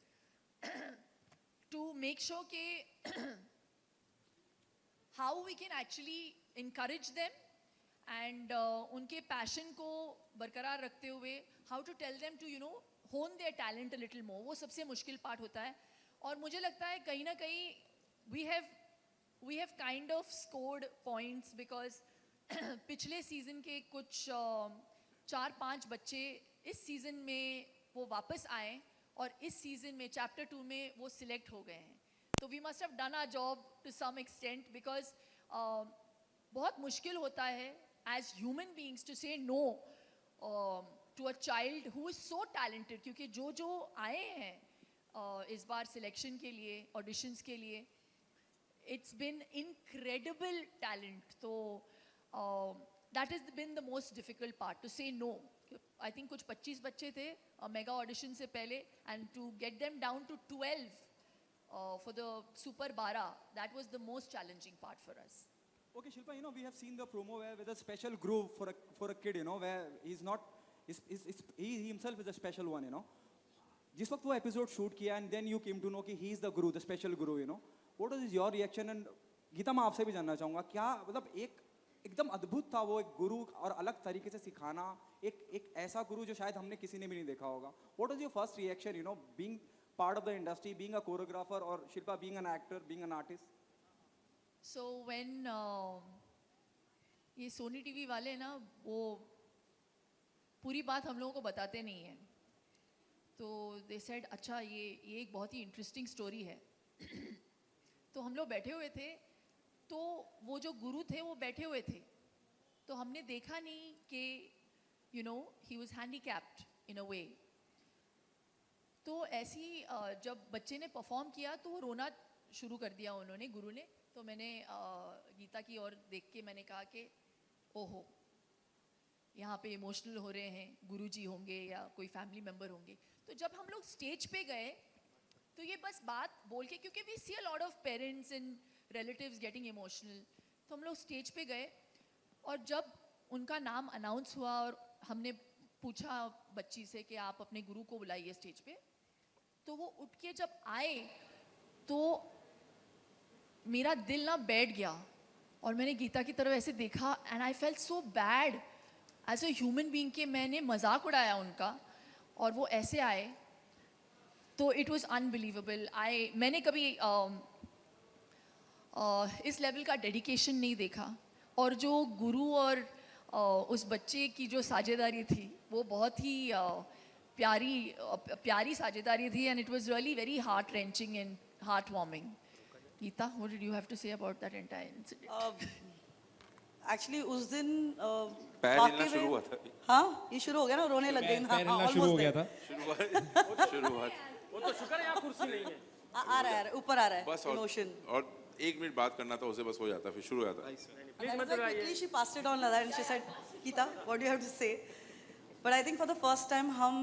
टू मेक श्योर कि how we can actually encourage them and उनके पैशन को बरकरार रखते हुए how to tell them to hone their talent a little more, वो सबसे मुश्किल पार्ट होता है. और मुझे लगता है कहीं ना कहीं we have kind of scored points because पिछले सीजन के कुछ 4-5 बच्चे इस सीजन में वो वापस आए और इस सीजन में चैप्टर 2 में वो सिलेक्ट हो गए हैं. तो we must have done our job to some extent because बहुत मुश्किल होता है as human beings to say no to a child who is so talented, क्योंकि जो आए हैं इस बार सिलेक्शन के लिए, ऑडिशंस के लिए, it's been incredible talent. So that has been the most difficult part to say no. I think कुछ 25 बच्चे थे मेगा ऑडिशन से पहले, and to get them down to 12 for the Super 12, that was the most challenging part for us. Okay, Shilpa, we have seen the promo where with a special groove for a kid, where he himself is a special one, जिस वक्त वो episode shoot किया and then you came to know कि he is the guru, the special guru, what was your reaction? And Geeta, मैं आपसे भी जानना चाहूँगा, क्या मतलब एकदम अद्भुत था वो, एक गुरु और अलग तरीके से सिखाना, एक ऐसा गुरु जो शायद हमने किसी ने भी नहीं देखा होगा. What was your first reaction, being part of the industry, being a choreographer, or Shilpa being an actor, being an artist? So when ये सोनी टीवी वाले ना वो पूरी बात हम लोगों को बताते नहीं हैं, तो they said अच्छा ये एक बहुत ही इंटरेस्टिंग स्टोरी है. तो हम लोग बैठे हुए थे, तो वो जो गुरु थे वो बैठे हुए थे, तो हमने देखा नहीं कि ही वाज हैंडीकैप्ड इन अ वे. तो ऐसी जब बच्चे ने परफॉर्म किया तो वो रोना शुरू कर दिया उन्होंने, गुरु ने. तो मैंने गीता की ओर देख के मैंने कहा कि ओहो, यहाँ पे इमोशनल हो रहे हैं, गुरुजी होंगे या कोई फैमिली मेम्बर होंगे. तो जब हम लोग स्टेज पे गए तो ये बस बात बोल के, क्योंकि we see a lot of parents and relatives getting emotional, तो हम लोग स्टेज पे गए और जब उनका नाम अनाउंस हुआ और हमने पूछा बच्ची से कि आप अपने गुरु को बुलाइए स्टेज पे, तो वो उठ के जब आए तो मेरा दिल ना बैठ गया और मैंने गीता की तरफ ऐसे देखा and I felt so bad as a human being कि मैंने मजाक उड़ाया उनका और वो ऐसे आए. तो इट वॉज अनबिलीवेबल. मैंने कभी इस लेवल का डेडिकेशन नहीं देखा. और जो गुरु और उस बच्चे की जो साझेदारी थी वो बहुत ही प्यारी साझेदारी थी and it was really very heart wrenching and heart warming. Geeta, what did you have to say about that entire incident? Actually उस दिन पैर हिलना शुरू हुआ था. हाँ, ये शुरू हो गया ना, रोने लग गई ना. पैर हिलना शुरू हो गया था. शुरुआत वो तो शुक्र है यहाँ कुर्सी नहीं है. आ रहा है, ऊपर आ रहा है बस. इमोशन. और 1 मिनट बात करना था, उसे बस हो जाता, फिर शुरू हो जाता. प्लीज मत लगाइए. Quickly she passed it on like that and she said, Geeta, what do you have to say? But I think for the first time हम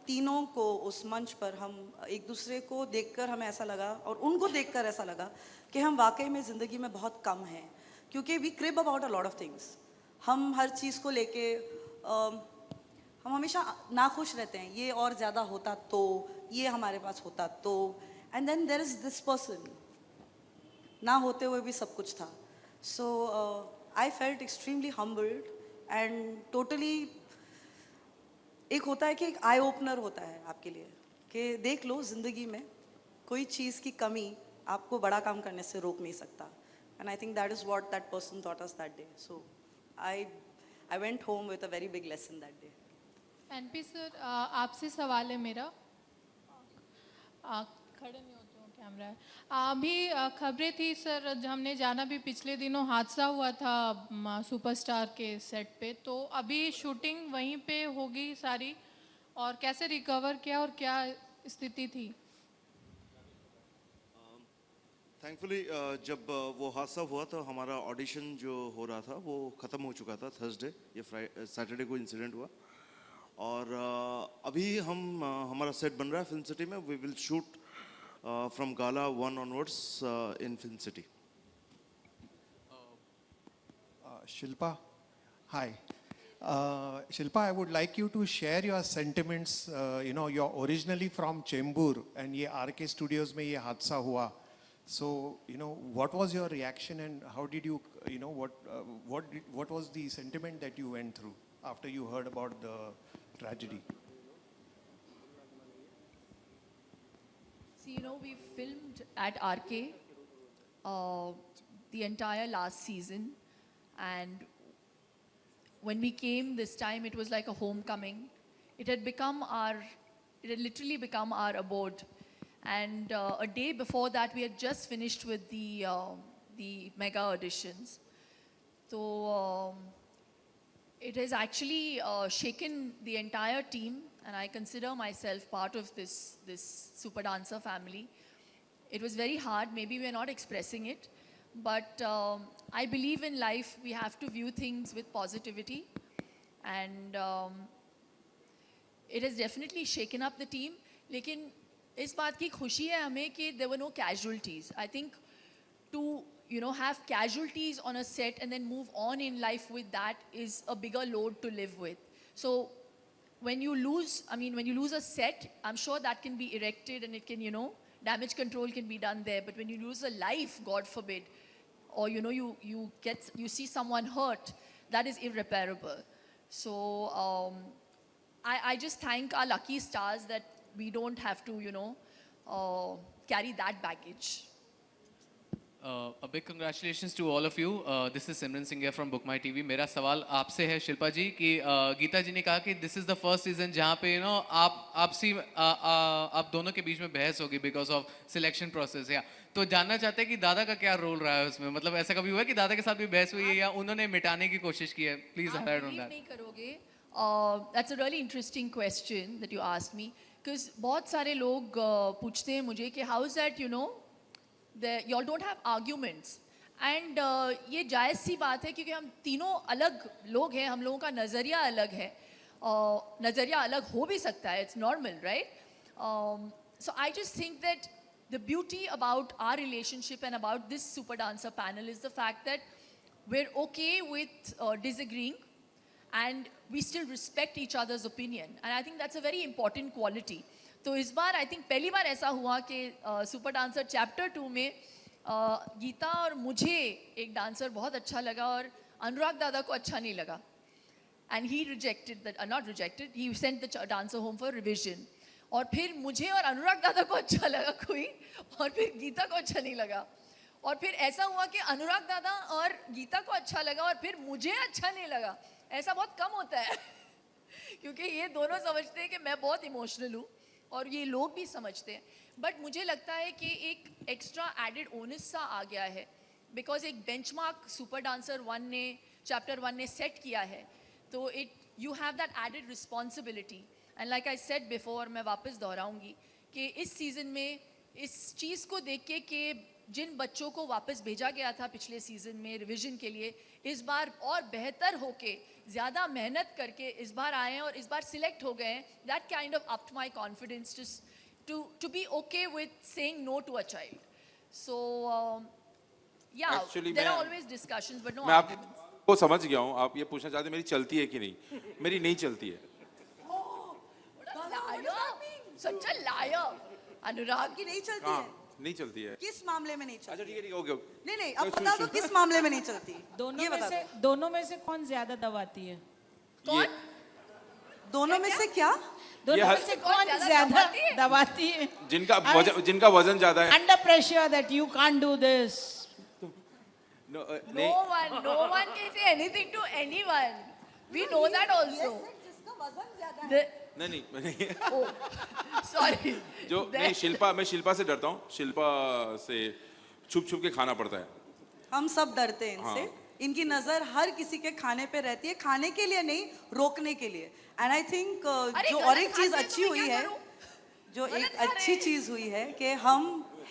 तीनों को उस मंच पर हम एक दूसरे को देखकर हमें ऐसा लगा और उनको देखकर ऐसा लगा कि हम वाकई में ज़िंदगी में बहुत कम हैं, क्योंकि we crib about a lot of things. हम हर चीज़ को लेके हम हमेशा नाखुश रहते हैं, ये और ज़्यादा होता तो, ये हमारे पास होता तो, and then there is this person, ना होते हुए भी सब कुछ था. So I felt extremely humbled and totally. एक होता है कि एक आई ओपनर होता है आपके लिए कि देख लो ज़िंदगी में कोई चीज़ की कमी आपको बड़ा काम करने से रोक नहीं सकता. And I think that is what that person taught us that day. So I went home with a very big lesson that day. NP sir, आपसे सवाल है मेरा. खड़े नहीं होते हो, कैमरा है. अभी खबरें थी सर, हमने जाना भी पिछले दिनों हादसा हुआ था सुपरस्टार के सेट पे, तो अभी शूटिंग वहीं पे होगी सारी, और कैसे रिकवर किया और क्या स्थिति थी? थैंकफुली जब वो हादसा हुआ तो हमारा ऑडिशन जो हो रहा था वो ख़त्म हो चुका था थर्सडे. ये सैटरडे को इंसिडेंट हुआ और अभी हमारा सेट बन रहा है फिल्म सिटी में. We will shoot from Gala 1 onwards in Film City. Shilpa, Hi. Shilpa, I would like you to share your sentiments. You're originally from Chembur and ये RK Studios में ये हादसा हुआ. So, what was your reaction and how did you, what was the sentiment that you went through after you heard about the tragedy? See, we filmed at RK the entire last season, and when we came this time, it was like a homecoming. It had literally become our abode. And a day before that, we had just finished with the mega auditions. So it has actually shaken the entire team, and I consider myself part of this super dancer family. It was very hard. Maybe we're not expressing it, but I believe in life we have to view things with positivity, and it has definitely shaken up the team. लेकिन इस बात की खुशी है हमें कि there were no casualties. I think to have casualties on a set and then move on in life with that is a bigger load to live with. So when you lose a set, I'm sure that can be erected and it can, damage control can be done there. But when you lose a life, God forbid, or you see someone hurt, that is irreparable. So I just thank our lucky stars that we don't have to, carry that baggage. A big congratulations to all of you. This is Simran Singh from Book My TV. मेरा सवाल आपसे है शिल्पा जी कि गीता जी ने कहा कि this is the first season जहाँ पे आप दोनों के बीच में बहस होगी because of selection process या तो जानना चाहते हैं कि दादा का क्या रोल रहा है उसमें मतलब ऐसा कभी हुआ है कि दादा के साथ भी बहस हुई है या उन्होंने मिटाने की कोशिश की है प्लीज हाईलाइट ऑन दैट नहीं करोगे that's a really interesting question that you asked me because बहुत सारे लोग पूछते हैं मुझे कि how is that you all don't have arguments and ये जायज़ सी बात है क्योंकि हम तीनों अलग लोग हैं हम लोगों का नज़रिया अलग है नज़रिया अलग हो भी सकता है it's normal right so I just think that the beauty about our relationship and about this super dancer panel is the fact that we're okay with disagreeing and we still respect each other's opinion and I think that's a very important quality. तो इस बार I think पहली बार ऐसा हुआ कि super dancer chapter 2 में गीता और मुझे एक डांसर बहुत अच्छा लगा और अनुराग दादा को अच्छा नहीं लगा and he rejected that not rejected he sent the dancer home for revision और फिर मुझे और अनुराग दादा को अच्छा लगा कोई और फिर गीता को अच्छा नहीं लगा और फिर ऐसा हुआ कि अनुराग दादा और गीता को अच्छा लगा और फिर मुझे अच्छा नहीं लगा ऐसा बहुत कम होता है क्योंकि ये दोनों समझते हैं कि मैं बहुत इमोशनल हूँ और ये लोग भी समझते हैं बट मुझे लगता है कि एक एक्स्ट्रा एडेड ओनस सा आ गया है बिकॉज एक बेंचमार्क सुपर डांसर 1 ने चैप्टर 1 ने सेट किया है तो you have that added responsibility and like I said before मैं वापस दोहराऊंगी कि इस सीज़न में इस चीज़ को देख के कि जिन बच्चों को वापस भेजा गया था पिछले सीज़न में रिवीजन के लिए इस बार और बेहतर होके ज़्यादा मेहनत करके इस बार आए हैं और इस बार सिलेक्ट हो गए हैं that kind of up my confidence to be okay with saying no to a child so yeah there are always discussions but no मैं आपको समझ गया हूँ आप ये पूछना चाहते हैं मेरी चलती है कि नहीं मेरी नहीं चलती है सच अ लायर अनुराग की नहीं चलती है नहीं चलती है किस मामले में नहीं चलती अच्छा ठीक है ओके नहीं अब बता दो किस मामले में नहीं चलती दोनों में से कौन ज्यादा दबाती है कौन दोनों में से क्या दोनों में से कौन ज्यादा दबाती है जिनका वजन ज्यादा है under pressure that you can't do this no one can say anything to anyone we know that also जिसका वजन ज्यादा है नहीं सॉरी जो नहीं मैं शिल्पा से डरता हूँ शिल्पा से छुप के खाना पड़ता है हम सब डरते हैं इनसे इनकी नजर हर किसी के खाने पे रहती है खाने के लिए नहीं रोकने के लिए एंड आई थिंक जो और एक चीज अच्छी हुई है जो एक अच्छी चीज हुई है कि हम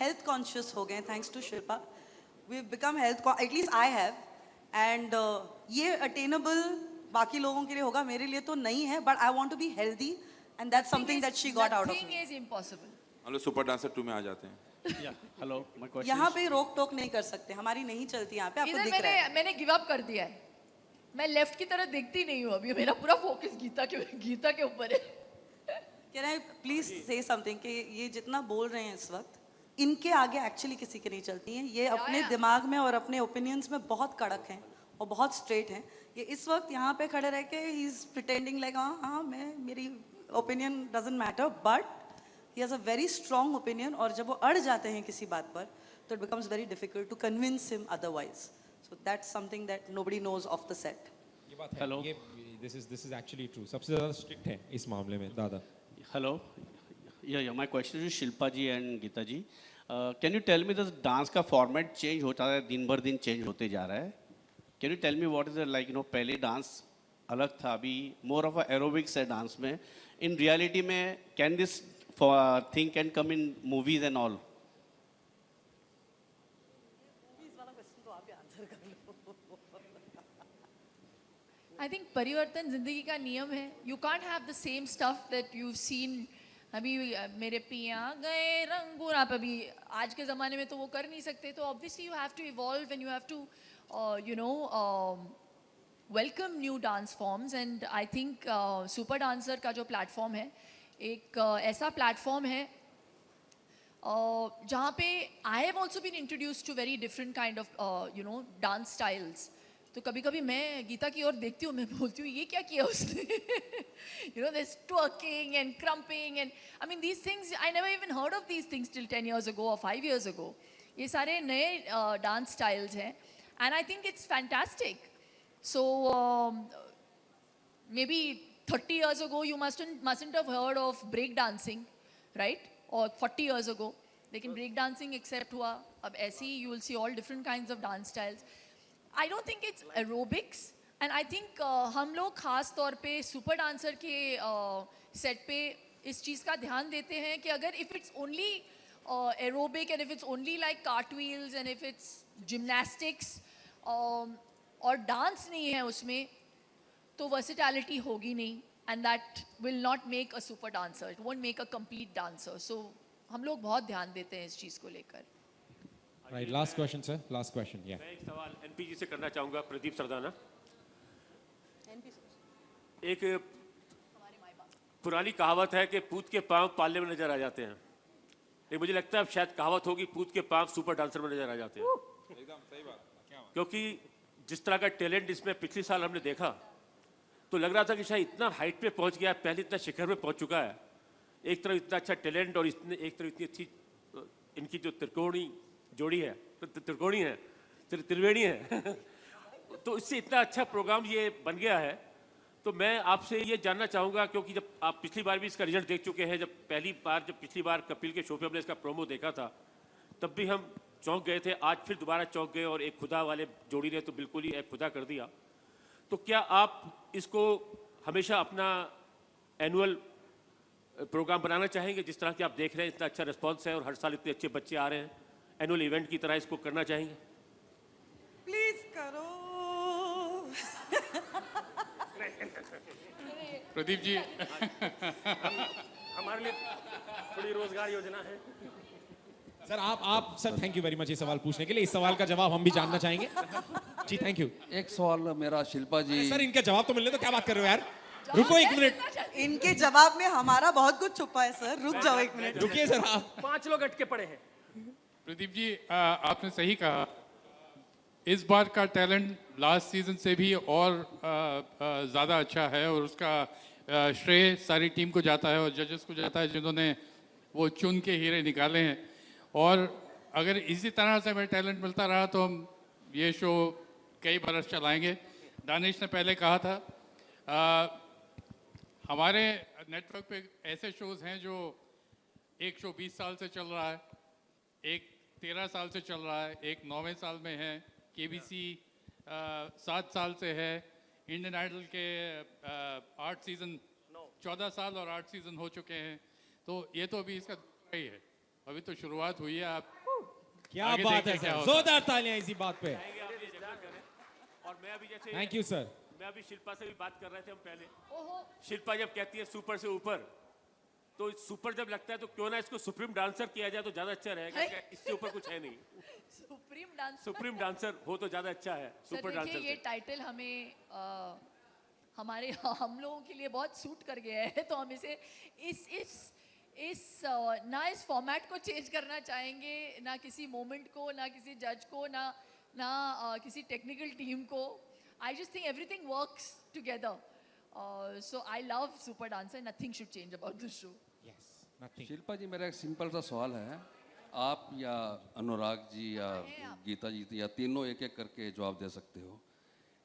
हेल्थ कॉन्शियस हो गए thanks to Shilpa we become health at least I have and ये अटेनेबल बाकी लोगों के लिए होगा मेरे लिए तो नहीं है but I want to be healthy and that's something that she got out of thing is impossible हम लोग सुपर डांसर 2 में आ जाते हैं हेलो माय क्वेश्चन यहाँ पे रोक टोक नहीं कर सकते हमारी नहीं चलती यहाँ पे आपको दिख रहा है मैंने गिव अप कर दिया है मैं लेफ्ट की तरफ देखती नहीं हूँ अभी, मेरा पूरा फोकस गीता के ऊपर है. Can I please say something कि ये जितना बोल रहे हैं इस वक्त इनके आगे एक्चुअली किसी की नहीं चलती हैं. ये अपने दिमाग में और अपने ओपिनियंस में बहुत कड़क हैं और बहुत स्ट्रेट हैं. ये इस वक्त यहाँ पे खड़े रह के ही इज प्रिटेंडिंग लाइक हाँ मेरी opinion doesn't matter, but he has a very strong opinion. और जब वो अड़ जाते हैं किसी बात पर तो it becomes very difficult to convince him otherwise. So that's something that nobody knows of the set. ये बात है. ये दिस इज एक्चुअली ट्रू. सबसे ज़्यादा स्ट्रिक्ट है इस मामले में दादा. Hello. Yeah, my question is Shilpa ji and Geeta ji. Can you tell me the dance का format change होता है, दिन भर दिन change होते जा रहा है. Can you tell me what is it like, पहले dance अलग था, अभी more of a aerobics है dance में. In reality में can this thing can come in movies and all? I think परिवर्तन जिंदगी का नियम है. You can't have the same stuff that you've seen. अभी मेरे पिया गए रंगून, आप अभी आज के ज़माने में तो वो कर नहीं सकते. तो obviously you have to evolve and you have to welcome new dance forms. And I think Super Dancer का जो platform है एक ऐसा platform है जहाँ पे I have also been introduced to very different kind of dance styles. तो कभी कभी मैं गीता की ओर देखती हूँ, मैं बोलती हूँ ये क्या किया उसने. There's twerking and crumping and I mean these things I never even heard of these things till 10 years ago or 5 years ago. ये सारे नए dance styles हैं and I think it's fantastic. So maybe 30 years ago you mustn't have heard of break dancing, right? Or 40 years ago. लेकिन break dancing except हुआ, अब ऐसे ही you will see all different kinds of dance styles. I don't think it's aerobics and I think हम लोग खास तौर पे super dancer के सेट पे इस चीज़ का ध्यान देते हैं कि अगर if it's only aerobic and if it's only like cartwheels and if it's gymnastics और डांस नहीं है उसमें तो versatility होगी नहीं and that will not make a super dancer. It won't make a complete dancer. So हम लोग बहुत ध्यान देते हैं इस चीज़ को लेकर. Right, last question, sir. Last question, yeah. मैं एक सवाल एनपी जी से करना चाहूँगा, प्रदीप सरदाना. एक पुरानी कहावत है कि पूत के पाँव पालने में नजर आ जाते हैं. लेकिन मुझे लगता है अब शायद कहावत होगी पूत के पाँव सुपर डांसर में नजर आ जाते हैं. एकदम सही बात. क्योंकि जिस तरह का टैलेंट इसमें पिछले साल हमने देखा तो लग रहा था कि शायद इतना हाइट पे पहुंच गया, पहले इतना शिखर पे पहुंच चुका है. एक तरफ इतना अच्छा टैलेंट और एक तरफ इतनी अच्छी इनकी जो त्रिकोणी जोड़ी है, त्रिकोणी है, त्रिवेणी है. तो इससे इतना अच्छा प्रोग्राम ये बन गया है. तो मैं आपसे ये जानना चाहूँगा क्योंकि जब आप पिछली बार भी इसका रिजल्ट देख चुके हैं, जब पिछली बार कपिल के शो पे हमने इसका प्रोमो देखा था तब भी हम चौंक गए थे. आज फिर दोबारा चौंक गए और एक खुदा वाले जोड़ी ने तो बिल्कुल ही एक खुदा कर दिया. तो क्या आप इसको हमेशा अपना एनुअल प्रोग्राम बनाना चाहेंगे जिस तरह की आप देख रहे हैं इतना अच्छा रिस्पॉन्स है और हर साल इतने अच्छे बच्चे आ रहे हैं, एनुअल इवेंट की तरह इसको करना चाहेंगे? प्लीज करो. प्रदीप जी हमारे लिए थोड़ी रोजगार योजना है. सर आप sir thank you very much ये सवाल पूछने के लिए. इस सवाल का जवाब हम भी जानना चाहेंगे जी. Thank you. एक सवाल मेरा शिल्पा जी. सर इनका जवाब तो मिलने दो, क्या बात कर रहे हो यार. रुको एक मिनट. इनके जवाब में हमारा बहुत कुछ छुपा है सर. रुक जाओ एक मिनट. रुकिए सर. आप 5 लोग अटके पड़े हैं. प्रदीप जी आपने सही कहा. इस बार का टैलेंट लास्ट सीजन से भी और ज़्यादा अच्छा है और उसका श्रेय सारी टीम को जाता है और जजेस को जाता है जिन्होंने वो चुन के हीरे निकाले हैं. और अगर इसी तरह से हमें टैलेंट मिलता रहा तो हम ये शो कई बरस चलाएंगे. दानिश ने पहले कहा था हमारे नेटवर्क पे ऐसे शोज़ हैं जो एक शो 20 साल से चल रहा है, एक 13 साल से चल रहा है, एक 9वें साल में है, केबीसी 7 साल से है, इंडियन आइडल के 8 सीज़न 14 साल और 8 सीज़न हो चुके हैं. तो ये तो अभी इसका ही है, अभी तो शुरुआत हुई है. आप क्या बात है सर, जोरदार तालियां इसी बात पे. और मैं अभी जैसे थैंक यू सर. मैं अभी शिल्पा से भी बात कर रहे थे हम पहले. शिल्पा जब कहती है सुपर से ऊपर तो सुपर जब लगता है तो क्यों ना इसको सुप्रीम डांसर किया जाए तो ज्यादा अच्छा रहेगा, क्या इससे ऊपर कुछ है नहीं। सुप्रीम डांसर हो तो ज्यादा अच्छा है सुपर डांसर ये टाइटल हमें हमारे हम लोगों के लिए बहुत सूट कर गया है, तो हम इसे ना इस फॉर्मेट को चेंज करना चाहेंगे, ना किसी मोमेंट को, ना किसी जज को, ना किसी टेक्निकल टीम को। I just think everything works together, so I love super dancer, nothing should change about this show. Shilpa ji, मेरा एक सिंपल सा सवाल है, आप या अनुराग जी या गीता जी या तीनों एक एक करके जवाब दे सकते हो।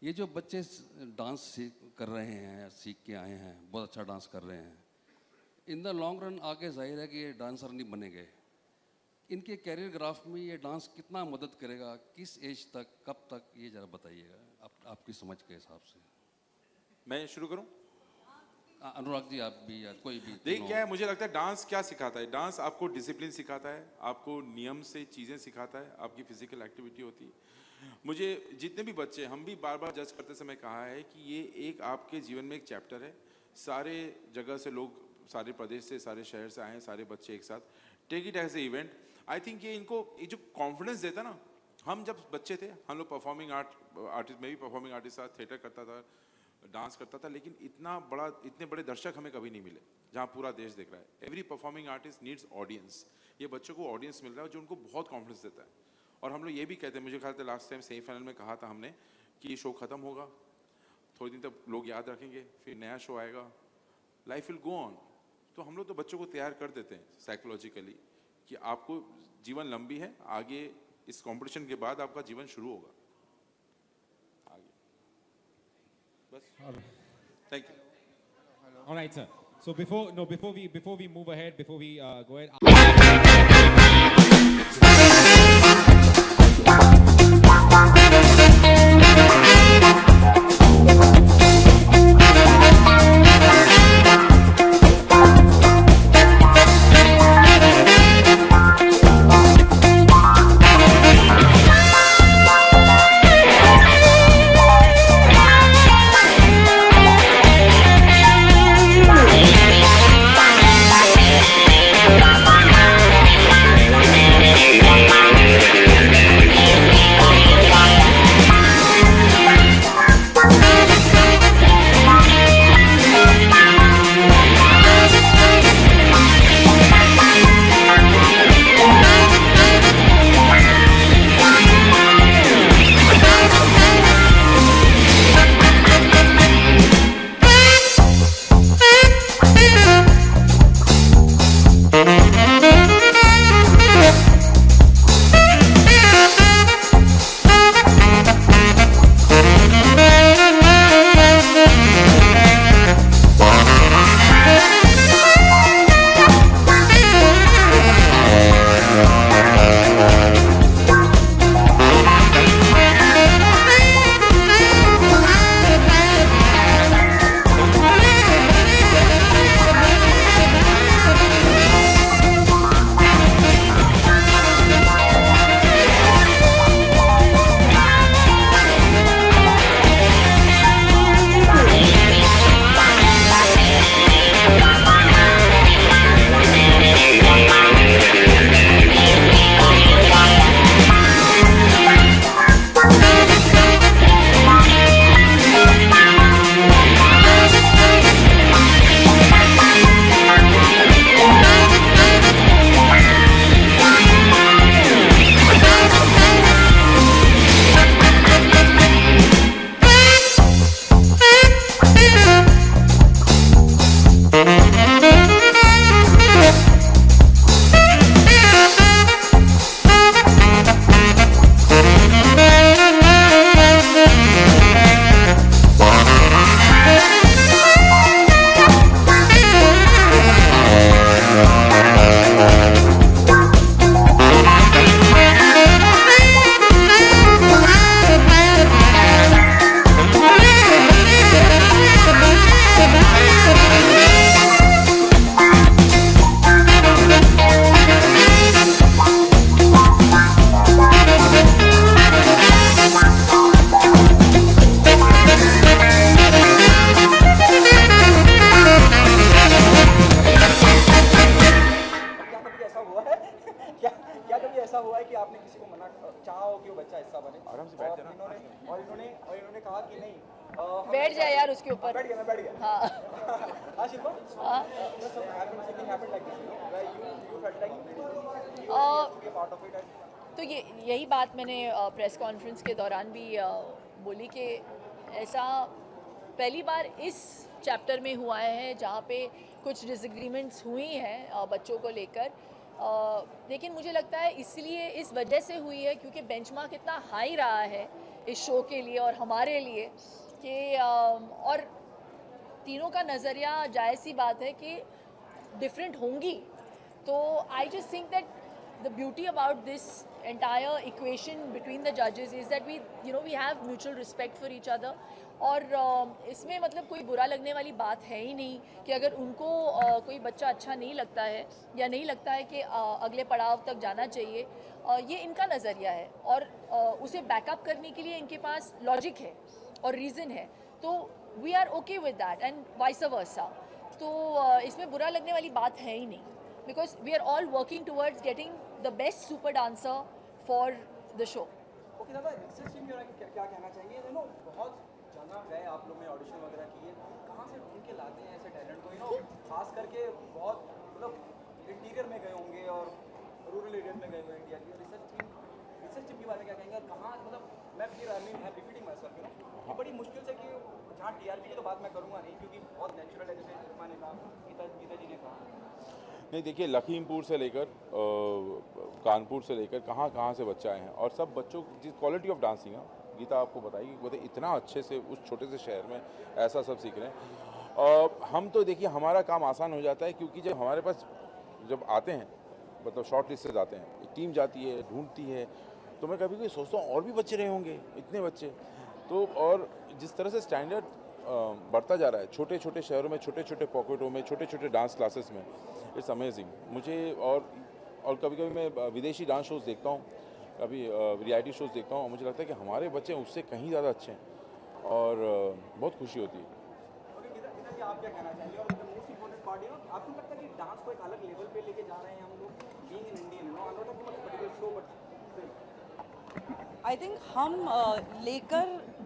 ये जो बच्चे डांस कर रहे हैं, सीख के आए हैं, बहुत अच्छा डांस कर रहे हैं, इन द लॉन्ग रन आगे जाहिर है कि ये डांसर नहीं बनेंगे। इनके कैरियर ग्राफ में ये डांस कितना मदद करेगा, किस एज तक, कब तक, ये ज़रा बताइएगा आपकी समझ के हिसाब से। मैं शुरू करूं? अनुराग जी, आप भी या कोई भी। देख, क्या है, मुझे लगता है डांस क्या सिखाता है। डांस आपको डिसिप्लिन सिखाता है, आपको नियम से चीज़ें सिखाता है, आपकी फिजिकल एक्टिविटी होती है। मुझे जितने भी बच्चे, हम भी बार बार जज करते समय कहा है कि ये एक आपके जीवन में एक चैप्टर है। सारे जगह से लोग, सारे प्रदेश से, सारे शहर से आए हैं, सारे बच्चे एक साथ, take it as a event. I think ये इनको ये जो कॉन्फिडेंस देता ना, हम जब बच्चे थे, हम लोग परफॉर्मिंग आर्टिस्ट, मैं भी परफॉर्मिंग आर्टिस्ट था, थिएटर करता था, डांस करता था, लेकिन इतने बड़े दर्शक हमें कभी नहीं मिले जहाँ पूरा देश देख रहा है। Every performing artist needs audience. ये बच्चों को ऑडियंस मिल रहा है जो उनको बहुत कॉन्फिडेंस देता है। और हम लोग ये भी कहते हैं, मुझे ख्याल था लास्ट टाइम सेमीफाइनल में कहा था हमने कि ये शो खत्म होगा, थोड़े दिन तक लोग याद रखेंगे, फिर नया शो आएगा, लाइफ विल गो ऑन। तो हम लोग तो बच्चों को तैयार कर देते हैं साइकोलॉजिकली कि आपको जीवन लंबी है, आगे इस कंपटीशन के बाद आपका जीवन शुरू होगा आगे। बस, thank you. All right, sir. So before we move ahead, before we go ahead, ऐसा हुआ है कि आपने किसी को मना चाहा हो कि वो बच्चा हिस्सा बने? आराम से बैठ और जाना। इन्होंने कहा कि नहीं बैठ जाए यार उसके ऊपर। बैठ गया, मैं बैठ गया। हाँ हाँ शिल्पा, हाँ। something happened like this, where you felt like you Uh, to be a part of it and तो यही बात मैंने प्रेस कॉन्फ्रेंस के दौरान भी बोली कि ऐसा पहली बार इस चैप्टर में हुआ है जहाँ पे कुछ डिसएग्रीमेंट्स हुई हैं बच्चों को लेकर, लेकिन मुझे लगता है इसलिए इस वजह से हुई है क्योंकि बेंचमार्क इतना हाई रहा है इस शो के लिए और हमारे लिए कि और तीनों का नज़रिया जायज़ सी बात है कि डिफरेंट होंगी। तो आई just think that the beauty about this entire equation between the judges is that we have mutual respect for each other और इसमें मतलब कोई बुरा लगने वाली बात है ही नहीं कि अगर उनको कोई बच्चा अच्छा नहीं लगता है या नहीं लगता है कि अगले पड़ाव तक जाना चाहिए, ये इनका नज़रिया है और उसे बैकअप करने के लिए इनके पास लॉजिक है और रीज़न है, तो we are okay with that and vice versa. तो इसमें बुरा लगने वाली बात है ही नहीं because we are all working towards getting the best super dancer for the show. Okay दादा, रिसर्च टीम के क्या कहना चाहेंगे? बहुत जगह गए आप लोग ने ऑडिशन वगैरह किए, कहाँ से ढूंढ के लाते हैं ऐसे टैलेंट को? खास करके बहुत मतलब इंटीरियर में गए होंगे और रूरल एरिया में गए हुए इंडिया की। रिसर्च टीम के बारे में क्या कहेंगे? कहाँ मतलब मैं फिर I mean repeating my self बड़ी मुश्किल से कि जहाँ टीआरपी की तो बात मैं करूँगा नहीं क्योंकि बहुत नेचुरल है, जैसे रिश्मा ने कहा, गीता जी ने कहा। नहीं देखिए, लखीमपुर से लेकर कानपुर से लेकर कहाँ कहाँ से बच्चे आए हैं और सब बच्चों जिस क्वालिटी ऑफ डांसिंग है, गीता आपको बताएगी वो तो इतना अच्छे से उस छोटे से शहर में ऐसा सब सीख रहे हैं। हम तो देखिए हमारा काम आसान हो जाता है क्योंकि जब हमारे पास जब आते हैं मतलब शॉर्ट लिस्ट से जाते हैं, एक टीम जाती है ढूंढती है, तो मैं कभी कभी सोचता हूँ और भी बच्चे रहे होंगे इतने बच्चे। तो और जिस तरह से स्टैंडर्ड बढ़ता जा रहा है छोटे छोटे शहरों में, छोटे छोटे पॉकेटों में, छोटे छोटे डांस क्लासेस में, इट्स अमेजिंग मुझे। और कभी कभी मैं विदेशी डांस शोज़ देखता हूँ, कभी रियलिटी शोज़ देखता हूँ और मुझे लगता है कि हमारे बच्चे उससे कहीं ज़्यादा अच्छे हैं और बहुत खुशी होती है। आप क्या कहना चाहेंगे? और मोस्ट इम्पोर्टेंट पार्ट आपको लगता है कि डांस को एक अलग लेवल पे लेके जा रहे हैं हम लोग, being in Indian, no I not about particular show but I think हम लेकर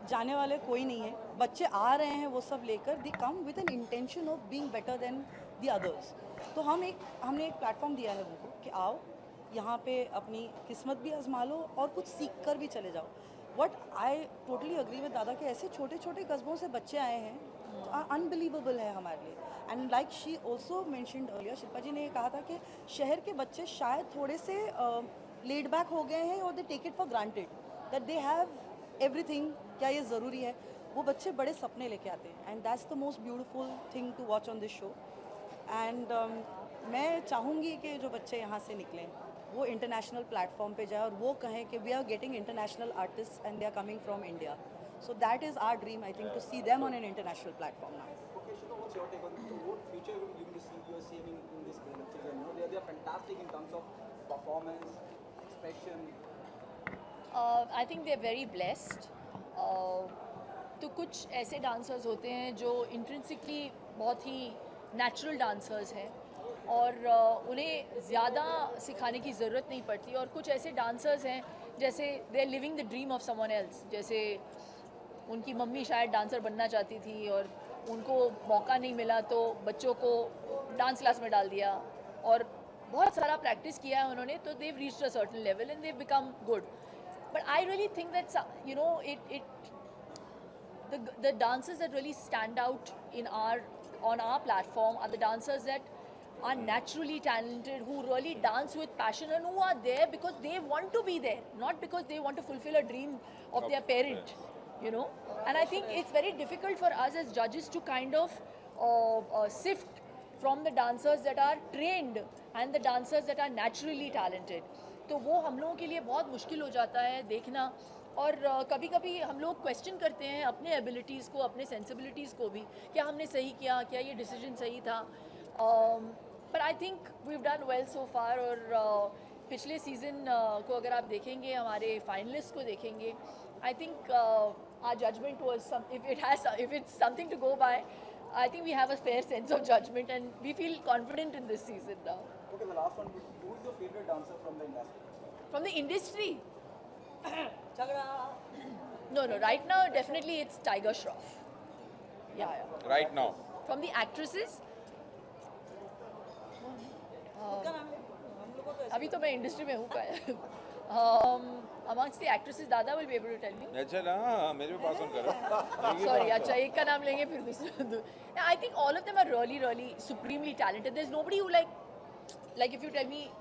जाने वाले कोई नहीं है, बच्चे आ रहे हैं वो सब लेकर, they come with an intention of being better than the others. तो हमने एक प्लेटफॉर्म दिया है उनको कि आओ यहाँ पे अपनी किस्मत भी आजमा लो और कुछ सीख कर भी चले जाओ। What I totally agree with दादा कि ऐसे छोटे छोटे कस्बों से बच्चे आए हैं, अनबिलीवेबल है हमारे लिए। And like she also mentioned earlier, Shilpa ji ने ये कहा था कि शहर के बच्चे शायद थोड़े से लेड बैक हो गए हैं और they take it for granted that they have everything, क्या ये ज़रूरी है? वो बच्चे बड़े सपने लेके आते हैं and that's the most beautiful thing to watch on this show. And मैं चाहूँगी कि जो बच्चे यहाँ से निकलें वो इंटरनेशनल प्लेटफॉर्म पे जाए और वो कहें कि we are getting international artist and they are coming from India. So that is our dream, I think, to see them on an international platform now. Okay, so what's your take on what future you will see you are seeing in this kind of children? They are fantastic in terms of performance, expression. I think they are very blessed. तो कुछ ऐसे dancers होते हैं जो intrinsically बहुत ही natural dancers हैं और उन्हें ज़्यादा सिखाने की ज़रूरत नहीं पड़ती, और कुछ ऐसे डांसर्स हैं जैसे they are living the dream of someone else, जैसे उनकी मम्मी शायद डांसर बनना चाहती थी और उनको मौका नहीं मिला तो बच्चों को डांस क्लास में डाल दिया और बहुत सारा प्रैक्टिस किया है उन्होंने, तो they reached a certain level and they become good. But I really think that you know the dancers that really stand out on our platform are the dancers that are naturally talented, who really dance with passion and who are there because they want to be there, not because they want to fulfill a dream of their parent, you know. And I think it's very difficult for us as judges to kind of sift from the dancers that are trained and the dancers that are naturally talented. तो वो हम लोगों के लिए बहुत मुश्किल हो जाता है देखना, और कभी कभी हम लोग क्वेश्चन करते हैं अपने एबिलिटीज़ को, अपने सेंसिबिलिटीज़ को भी, क्या हमने सही किया, क्या ये डिसीजन सही था। But I think we have done well so far. और पिछले सीज़न को अगर आप देखेंगे, हमारे फाइनलिस्ट को देखेंगे, I think our judgement was if it's something to go by, I think we have a fair sense of judgment and we feel confident in this season now. Okay, the last one, who is your favorite dancer from the industry? From the industry? No, right now definitely it's Tiger Shroff. Yeah. Right now. From the actresses? अभी तो मैं industry में हूँ amongst the actresses Dada will be able to tell you. अच्छा ना मेरे पे pass on करो. Sorry, अच्छा एक का नाम लेंगे फिर दूसरा. I think all of them are really supremely talented. There's nobody who like if you tell me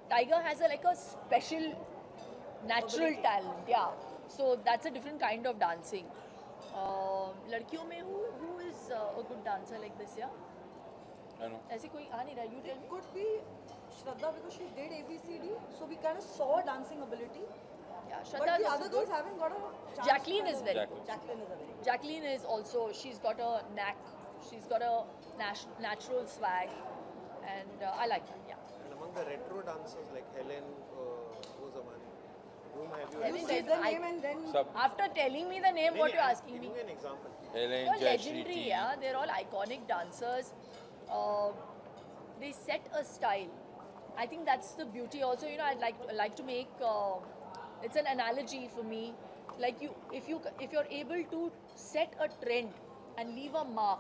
Tiger has a special natural talent. Yeah. So that's a different kind of dancing. लड़कियों में who is a good dancer like this? Yeah. I know. ऐसे कोई आ नहीं रहा. You tell me. Could be Shraddha because she did ABCD, so we kind of saw dancing ability. Yeah, But Shraddha the is other also girls good. haven't got a chance. Jacqueline is very Jacqueline. good. Jacqueline is a very good. Jacqueline is also, she's got a knack, she's got a natural swag, and I like that, yeah. And among the retro dancers like Helen, who's a man? Whom have you Helen You say is- the name and then After telling me the name, what you're asking me? Give me an example. Helen, They're Jayashree legendary, T. yeah. They're all iconic dancers. They set a style. I think that's the beauty. Also, I'd like to make. It's an analogy for me. Like if you're able to set a trend and leave a mark.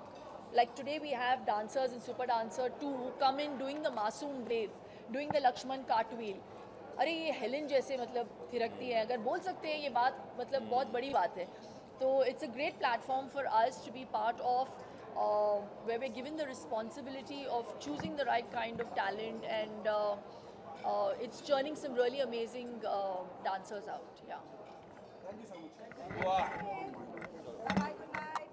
Like today we have dancers in Super Dancer 2 who come in doing the Masoom wave, doing the Lakshman cartwheel. अरे ये Helen जैसे मतलब थिरकती है अगर बोल सकते हैं ये बात मतलब बहुत बड़ी बात है तो it's a great platform for us to be part of where we're given the responsibility of choosing the right kind of talent and it's churning some really amazing dancers out. Yeah. Wow. Bye, good night.